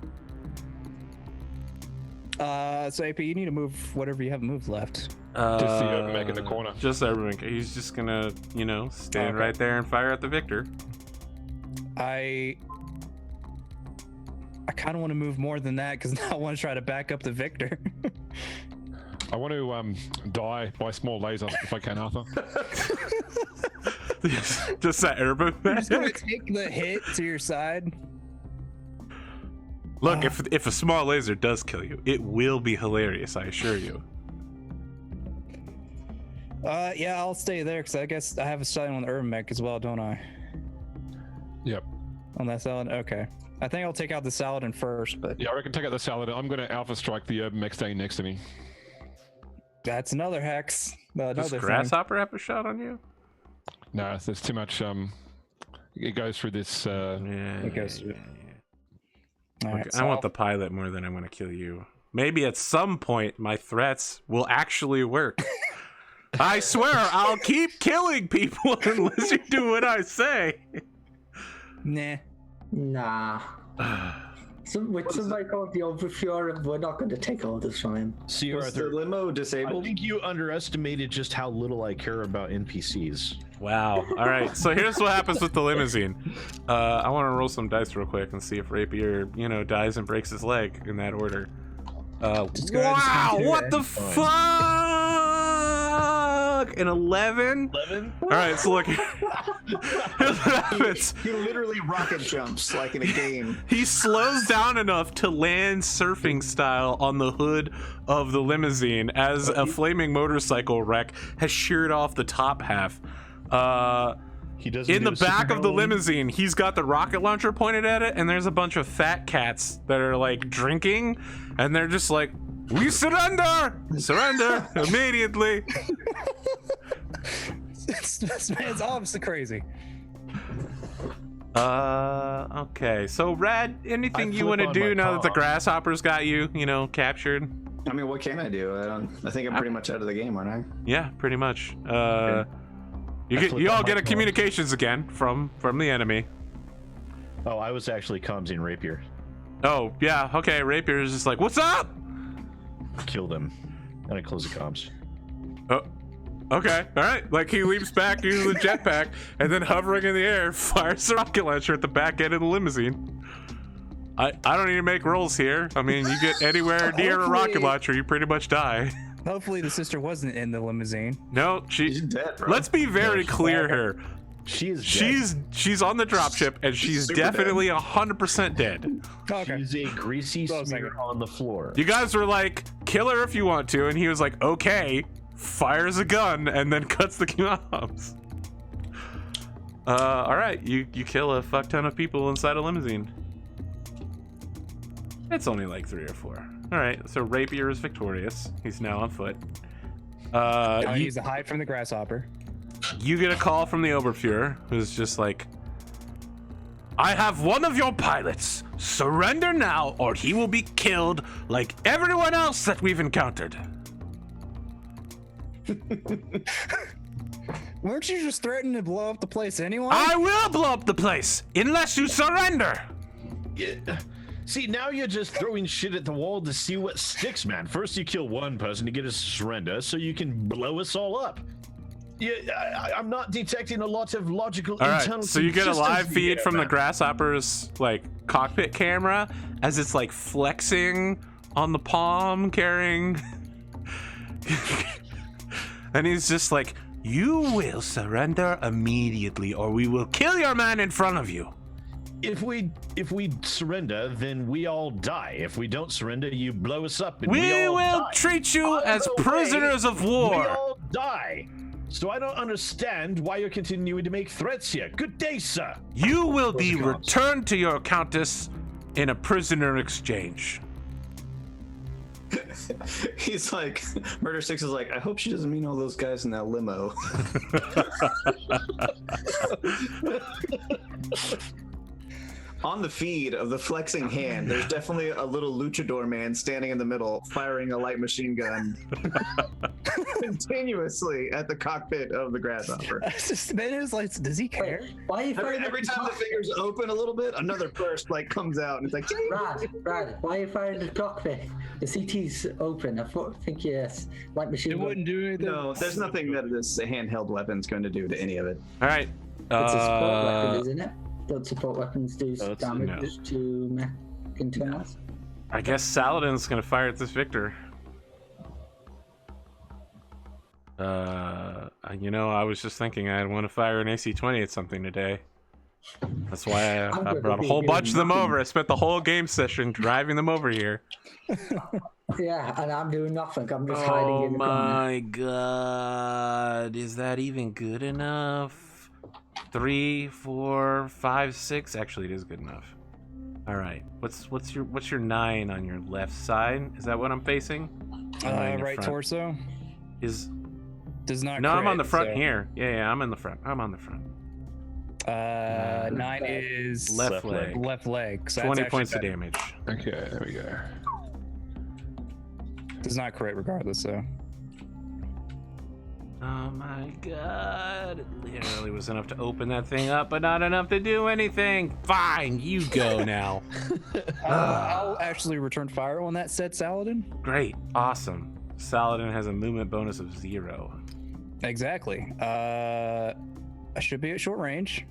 So AP, you need to move whatever you have moved left. Just the urban mech in the corner. Just urban mech. He's just gonna, stand Okay. right there and fire at the victor. I kind of want to move more than that because now I want to try to back up the victor. I want to die by small laser if I can, Arthur. Just that urban You're just gonna mech. take the hit to your side. Look, if a small laser does kill you, it will be hilarious. I assure you. Yeah, I'll stay there because I guess I have a sight on the urban mech as well, don't I? Yep. On that salad? Okay. I think I'll take out the Saladin first, but Yeah, I reckon take out the salad. I'm going to alpha strike the urban mech staying next to me. that's another hex. Does Another thing. Grasshopper have a shot on you? No, there's too much. It goes through this. Yeah. It goes through. All Look, right, I so want the pilot more than I want to kill you. Maybe at some point my threats will actually work. I swear I'll keep killing people unless you do what I say. Nah. Nah. So with somebody called the Overfury, we're not going to take orders from him. See, Was the Arthur, limo I disabled? think you underestimated just how little I care about NPCs. Wow. All right. So here's what happens with the limousine. I want to roll some dice real quick and see if Rapier, dies and breaks his leg in that order. Just go ahead and Wow. spin two, What eh? the fuck? An 11? 11? All right. So look. Here's what happens. He literally rocket jumps like in a game. He slows down enough to land surfing style on the hood of the limousine as a flaming motorcycle wreck has sheared off the top half. He doesn't In the do a back of the superhero. limousine, he's got the rocket launcher pointed at it, and there's a bunch of fat cats that are like drinking, and they're just like, "We surrender! Surrender immediately!" This man's obviously crazy. Okay. So, Rad, anything you flip want to on do my now that the palm. grasshopper's got you, captured? I mean, what can I do? I think I'm pretty much out of the game, aren't I? Yeah, pretty much. You flip all on get my a communications again from the enemy. Oh, I was actually comms Rapier. Oh yeah, okay. Rapier is just like, "What's up?" Killed him. And I closed the comms. Oh, okay, all right. Like he leaps back using the jetpack, and then hovering in the air, fires the rocket launcher at the back end of the limousine. I don't need to make rolls here. I mean, you get anywhere near a rocket Hopefully- launcher, you pretty much die. Hopefully the sister wasn't in the limousine. No, He's dead, bro. Let's be very she's clear dead. here. She is dead. She's on the dropship, and she's Super definitely 100% dead. Okay. She's a greasy So I was smear thinking. on the floor. You guys were like, "Kill her if you want to," and he was like, "Okay." Fires a gun and then cuts the comms. All right, you kill a fuck ton of people inside a limousine. It's only like 3 or 4. All right, so Rapier is victorious. He's now on foot. Now You, he's a hide from the grasshopper. you get a call from the Oberfuhrer, who's just like, "I have one of your pilots. Surrender now, or he will be killed like everyone else that we've encountered." Weren't you just threatening to blow up the place anyway? I will blow up the place unless you surrender. Yeah. See, now you're just throwing shit at the wall to see what sticks, man. First you kill one person to get us to surrender so you can blow us all up. Yeah, I'm not detecting a lot of logical All internal right, so you get a live consistency feed there, from the man. grasshopper's like cockpit camera as it's like flexing on the palm carrying, and he's just like, "You will surrender immediately, or we will kill your man in front of you." If we surrender, then we all die. If we don't surrender, you blow us up and We we all will die. treat you Either as way, prisoners of We war. all die. So I don't understand why you're continuing to make threats here. Good day, sir. You will be the comms? returned to your countess in a prisoner exchange. He's like, Murder 6 is like, I hope she doesn't mean all those guys in that limo. On the feed of the flexing hand, there's definitely a little luchador man standing in the middle, firing a light machine gun. continuously at the cockpit of the grasshopper. Ben is like, does he care? Wait, why are you firing Every time the fingers open a little bit, another burst like comes out, and it's like. Brad, why are you firing the cockpit? The CT's open. I think yes, like machine It gun. wouldn't do anything. No, there's nothing that this handheld weapon's going to do to any of it. All right. It's a support weapon, isn't it? Don't support weapons do Oh, it's- damage to mech internals? I guess Saladin's gonna fire at this Victor. You know, I was just thinking I'd want to fire an AC-20 at something today. That's why I brought a whole bunch of them over. I spent the whole game session driving them over here. Yeah, and I'm doing nothing. I'm just hiding in the corner. My god, is that even good enough? 3, 4, 5, 6. Actually, it is good enough. All right. What's your 9 on your left side? Is that what I'm facing? Nine in Right front. torso Is does not. no, I'm crit, on the front so, here. Yeah, I'm in the front. I'm on the front. 9 is Left leg. Left leg. So that's 20 actually points of better. damage. Okay, there we go. Does not crit regardless, so. Oh my god. It literally was enough to open that thing up, but not enough to do anything. Fine, you go now. I'll actually return fire on that said Saladin. Great. Awesome. Saladin has a movement bonus of 0. Exactly. I should be at short range.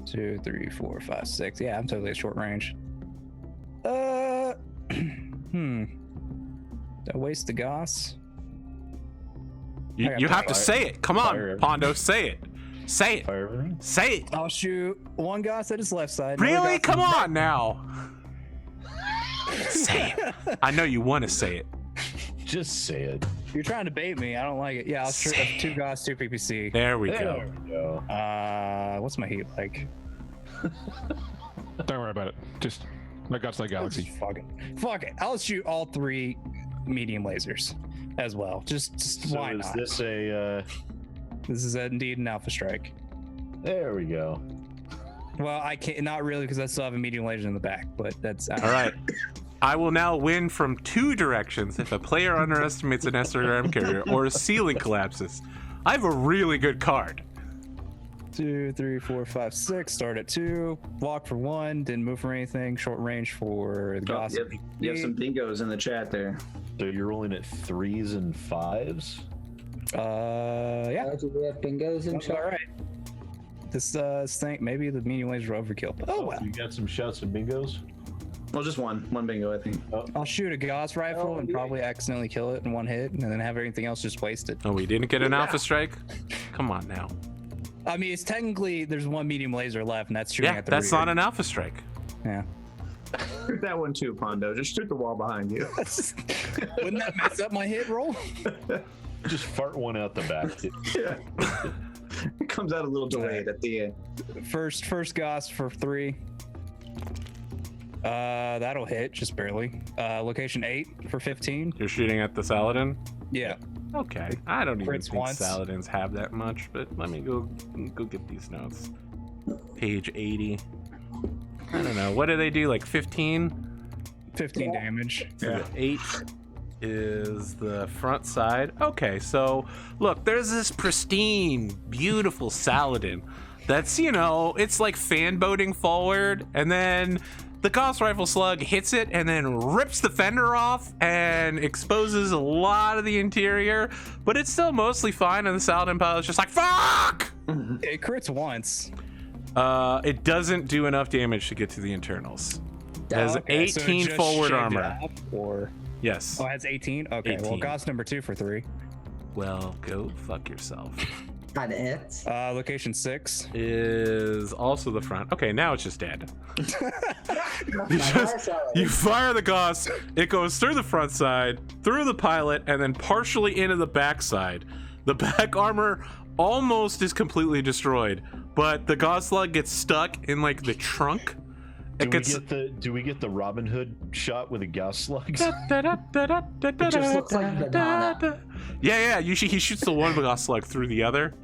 2, 3, 4, 5, 6. Yeah, I'm totally at short range. Did I waste the Goss? You have to say it. Come on, Fire. Pondo, say it. Say it. Fire everything. Say it. I'll shoot one Goss at his left side. another Really? Goss at Come his on now. Say it. I know you want to say it. Just say it. You're trying to bait me. I don't like it. Yeah, I'll shoot Say 2 Goss, 2 PPC. There we go. There we go. What's my heat like? Don't worry about it. Just no guts, no galaxy. Fuck it. I'll shoot all 3 medium lasers as well. Just So why is not? this a? This is indeed an alpha strike. There we go. Well, I can't, not really, because I still have a medium laser in the back, but that's All right. I will now win from 2 directions if a player underestimates an SRM carrier or a ceiling collapses. I have a really good card. 2, 3, 4, 5, 6. Start at 2. Walk for 1. Didn't move for anything. Short range for the Oh, gossip. yep. You have some bingos in the chat there. So you're rolling at 3s and 5s. Yeah. Do we have bingos in That's all chat? right. This thing, maybe the medium laser overkill. But oh well. You got some shots and bingos. Well, just one bingo, I think. I'll shoot a Gauss rifle and yeah. probably accidentally kill it in 1 hit, and then have everything else just wasted. Oh, we didn't get an alpha strike? Come on now. I mean, it's technically there's 1 medium laser left, and that's shooting Yeah, at the that's rear. not an alpha strike. Yeah. Shoot that one too, Pondo. Just shoot the wall behind you. Wouldn't that mess up my hit roll? Just fart one out the back. Yeah. It comes out a little delayed at the end. First Gauss for 3. That'll hit just barely. Location 8 for 15. You're shooting at the Saladin? Yeah. Okay. I don't even Crits think once. Saladins have that much, but let me go get these notes. Page 80. I don't know. What do they do? Like 15? 15 damage. Yeah. 8 is the front side. Okay, so look, there's this pristine, beautiful Saladin that's, you know, it's like fan boating forward, and then the Gauss rifle slug hits it and then rips the fender off and exposes a lot of the interior, but it's still mostly fine, and the Saladin pilot's just like, fuck! It crits once. It doesn't do enough damage to get to the internals. It has Okay, so it 18 just forward shaved it armor. off, or Yes. oh, it has 18. Okay, well, 18. Gauss number 2 for 3. Well, go fuck yourself. And it. Location 6. Is also the front. Okay, now it's just dead. Nice, You fire the Gauss, it goes through the front side, through the pilot, and then partially into the back side. The back armor almost is completely destroyed, but the Gauss slug gets stuck in like the trunk. Do we get the Robin Hood shot with the Gauss slugs? It just looks like banana. Yeah. He shoots the one Gauss slug through the other.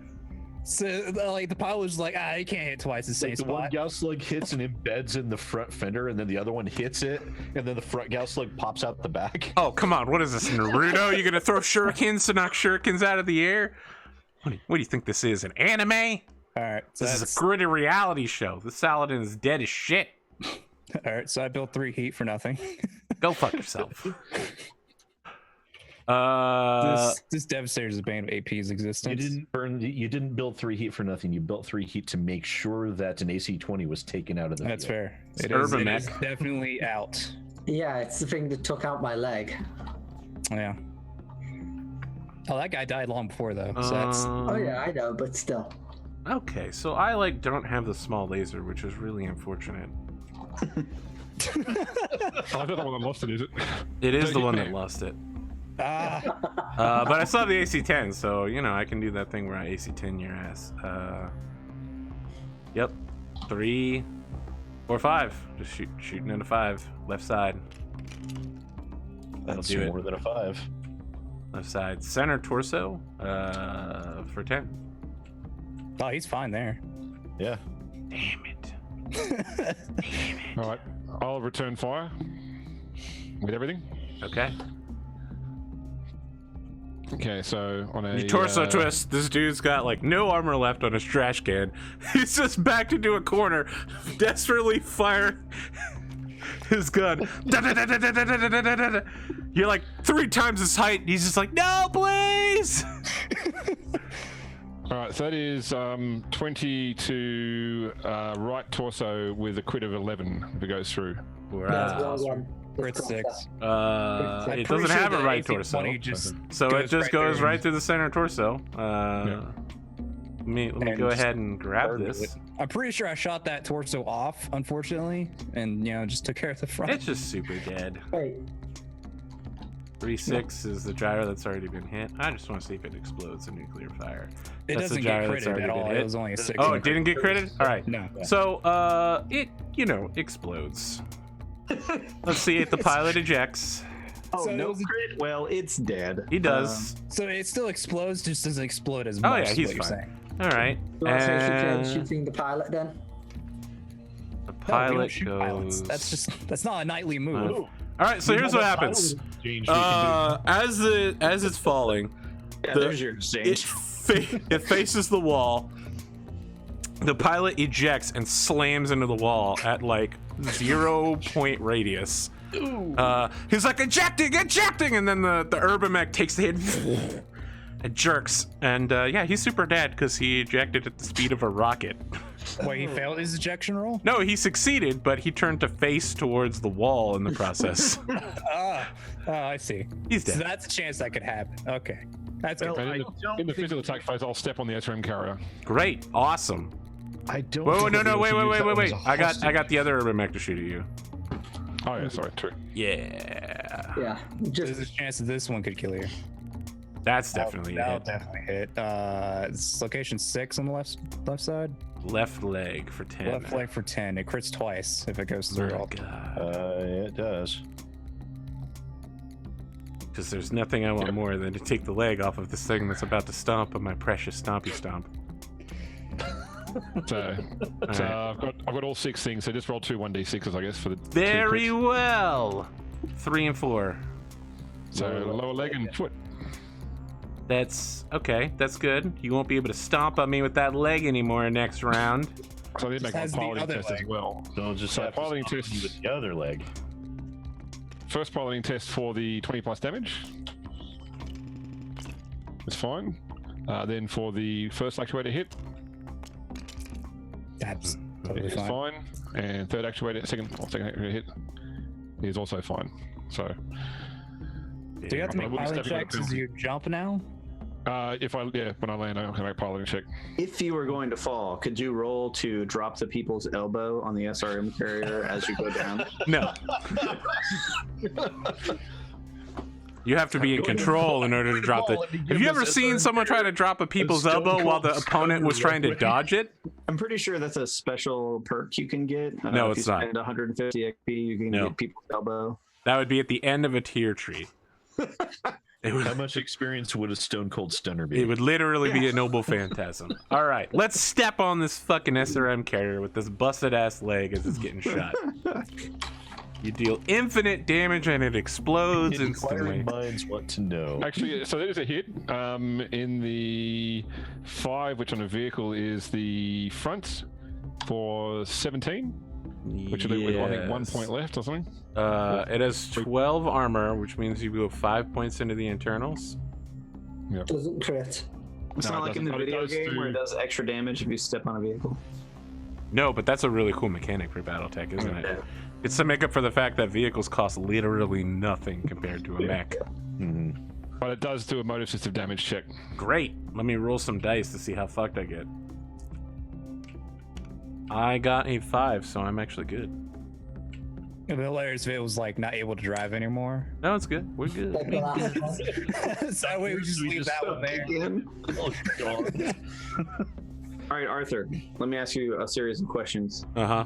So like the pilot was like, you can't hit twice the same Like the one spot. Gauss slug hits and embeds in the front fender, and then the other one hits it, and then the front Gauss slug pops out the back. Oh, come on. What is this, Naruto? You gonna throw shurikens to knock shurikens out of the air? What do you think this is, an anime? All right, so This is a gritty reality show. The Saladin is dead as shit. all right. So I built 3 heat for nothing. Go fuck yourself. This Devastator's banned with AP's existence. You didn't build 3 heat for nothing. You built 3 heat to make sure that an AC-20 was taken out of the That's field. fair. It's It is Urbamech. definitely out. Yeah, it's the thing that took out my leg. Yeah. Oh, that guy died long before though. So that's Oh yeah, I know, but still. Okay, so I don't have the small laser, which is really unfortunate. Oh, I thought that one lost it, is it? It is Don't the hit one me. that lost it. ah. But I still have the AC-10, so I can do that thing where I AC-10 your ass. Yep, 3, 4, 5. Just shooting at a 5, left side. That'll That's do it. more than a 5. Left side, center torso. For 10. Oh, he's fine there. Yeah. Damn it. All right, I'll return fire with everything. Okay. Okay, so on a You torso twist. This dude's got no armor left on his trash can. He's just backed into a corner, desperately fire his gun. You're 3 times his height. He's just like, no, please. All right, so that is 20 to right torso with a crit of 11 if it goes through. Wow. We're at 6. It doesn't have a right torso, so it just goes right through the center torso. Let me go ahead and grab this. I'm pretty sure I shot that torso off, unfortunately, and just took care of the front. It's just super dead. Wait, 3-6 is the gyro that's already been hit. I just want to see if it explodes a nuclear fire. It That's the doesn't get gyro that's critted already at been all. hit. It was only a 6. Oh, it didn't get critted? All right. No. So, it, explodes. Let's see if the pilot ejects. Oh, So no it was a- crit? Well, it's dead. He does. So it still explodes, just doesn't explode as Oh, much. yeah, is he's what you're fine. saying. All right. you want to say And shooting the pilot then? the No, we don't pilot shoot goes. pilots. That's not a nightly move. All right, so here's what happens. As it's falling, Yeah, The- there's your exchange. it faces the wall. The pilot ejects and slams into the wall at 0-point radius. He's like, ejecting, and then the Urbamech takes the hit and jerks. And he's super dead because he ejected at the speed of a rocket. Wait, he failed his ejection roll? No, he succeeded, but he turned to face towards the wall in the process. Oh, I see. He's So dead. that's a chance that could happen. Okay. That's good. And in the physical attack phase, I'll step on the SRM carrier. Great, awesome. I don't. Wait, think no, I'll be able to use that one wait. as a I hostage. got the other Urbamech to shoot at you. Oh yeah, sorry, true. Yeah, Yeah, There's just a chance that this one could kill you. that's definitely a That'll hit. definitely hit. It's location 6 on the left side. Left leg for 10. Left leg for 10. It crits twice if it goes through. Oh god. It does. Because there's nothing I want more than to take the leg off of this thing that's about to stomp on my precious stompy stomp. So, All right. I've got all 6 things. So just roll 2 1d6s, I guess, for the two Very crits. well. 3 and 4. So lower leg and foot. That's okay. That's good. You won't be able to stomp on me with that leg anymore next round. So I did make my has the piloting other test leg. as well. Don't just So have to piloting stop test- you with the other leg. First piloting test for the 20 plus damage. It's fine. Then for the first actuator hit, That's totally it's fine. fine. And third second actuator hit is also fine. So Do you have to I make wouldn't pilot step in checks the as you jump now? when I land, I can make a piloting check. If you were going to fall, could you roll to drop the people's elbow on the SRM carrier as you go down? No. You have to be in control in order to drop the. Have you ever seen someone try to drop a people's elbow while the opponent was trying to dodge it? I'm pretty sure that's a special perk you can get. No, if it's you not. spend 150 XP, you can No. get people's elbow. That would be at the end of a tier tree. How much experience would a Stone Cold Stunner be? It would literally be a noble phantasm. All right, let's step on this fucking SRM carrier with this busted ass leg as it's getting shot. You deal infinite damage and it explodes instantly. Inquiring minds want to know. Actually, so there's a hit in the 5, which on a vehicle is the front for 17, which will be with, I think, 1 point left or something. It has 12 armor, which means you go 5 points into the internals. Yeah. Doesn't crit. It's No, not it like in the doesn't, but it video does game where it do- does extra damage if you step on a vehicle. No, but that's a really cool mechanic for Battletech, isn't Yeah. it? It's to make up for the fact that vehicles cost literally nothing compared to a mech. Mhm. But it does do a motive system damage check. Great. Let me roll some dice to see how fucked I get. I got a 5, so I'm actually good. It'd be hilarious if it was like not able to drive anymore. No, it's good. We're good. Like the last one. So that way we just leave that one there. Again. Oh, God. All right, Arthur. Let me ask you a series of questions. Uh-huh.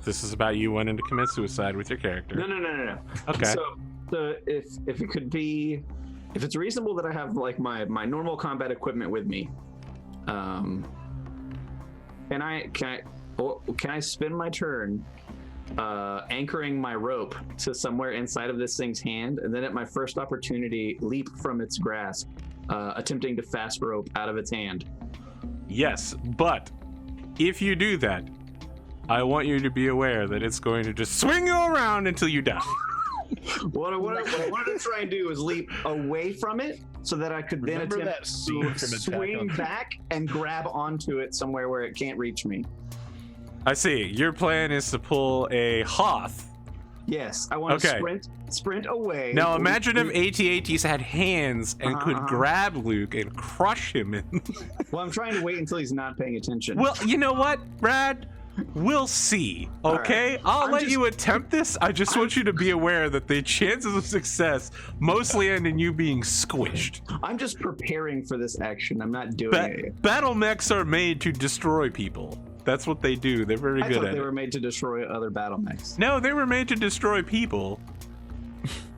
This is about you wanting to commit suicide with your character. No. Okay. So if it could be, if it's reasonable that I have like my normal combat equipment with me, can I spend my turn anchoring my rope to somewhere inside of this thing's hand, and then at my first opportunity leap from its grasp, attempting to fast rope out of its hand? Yes, but if you do that, I want you to be aware that it's going to just swing you around until you die. What I wanted to try and do is leap away from it so that I could then Remember attempt that scene to from Attack swing on- back and grab onto it somewhere where it can't reach me. I see. Your plan is to pull a Hoth. Yes, I want to Okay. sprint away. Now imagine if AT-ATs had hands and could Uh-huh. grab Luke and crush him. Well, I'm trying to wait until he's not paying attention. Well, you know what, Brad? We'll see, okay? right. I'll I'm let just- you attempt this. I just want you to be aware that the chances of success mostly end in you being squished. I'm just preparing for this action. I'm not doing it. Battlemechs are made to destroy people. That's what they do. They're very I good thought at they it. were made to destroy other Battlemechs. No, they were made to destroy people.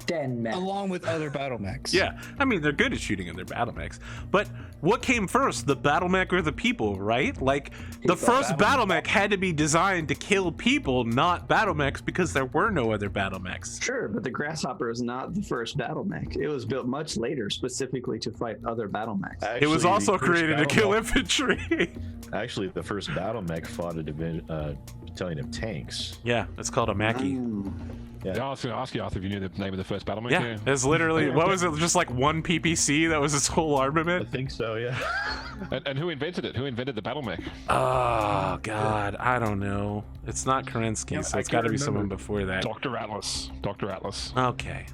Den mech. Along with other battle mechs. Yeah, I mean, they're good at shooting other battlemechs. But what came first, the battlemech or the people, right? Like, the first battlemech had to be designed to kill people, not battlemechs, because there were no other battlemechs. Sure, but the Grasshopper is not the first Battlemech. It was built much later, specifically to fight other Battlemechs. It was Actually, also the first created to kill Battlemech- infantry. Actually, the first Battlemech fought a battalion of tanks. Yeah, it's called a Mackie. Yeah, I was going to ask you, Arthur, if you knew the name of the first Battlemech. Yeah, it's literally, what was it, just like one PPC that was its whole I armament? think so, yeah. And who invented it? Who invented the Battlemech? Oh, God, I don't know. It's not Kerensky, so I it's got to can't be someone remember. before that. Dr. Atlas. Dr. Atlas. Okay.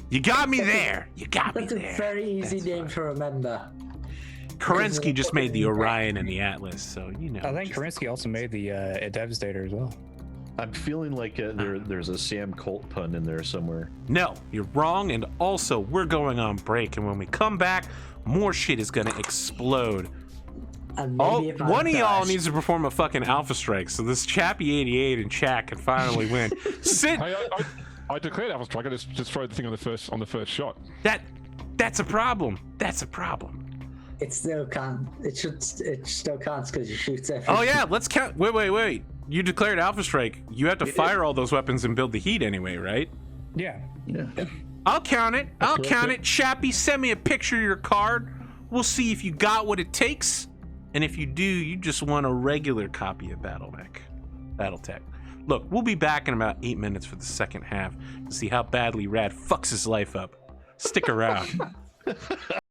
You got me there. You got me That's a there. very easy That's name fine. to remember. Kerensky just made the Orion and the Atlas, so you know. I think just- Kerensky also made the Devastator as well. I'm feeling like there's a Sam Colt pun in there somewhere. No, you're wrong, and also we're going on break, and when we come back, more shit is gonna explode. And maybe All, if I one of y'all dash- needs to perform a fucking alpha strike, so this Chappie 88 and Chat can finally win. Sit. Hey, I declared Alpha Strike. I just throw the thing on the first shot. That's a problem. That's a problem. It still can't. It still can't because you shoot every. Oh yeah, let's count. Wait. You declared alpha strike. You have to fire all those weapons and build the heat anyway, right? Yeah. I'll count it. I'll count it. Chappie, send me a picture of your card. We'll see if you got what it takes. And if you do, you just want a regular copy of Battletech. Look, we'll be back in about 8 minutes for the second half to see how badly Rad fucks his life up. Stick around.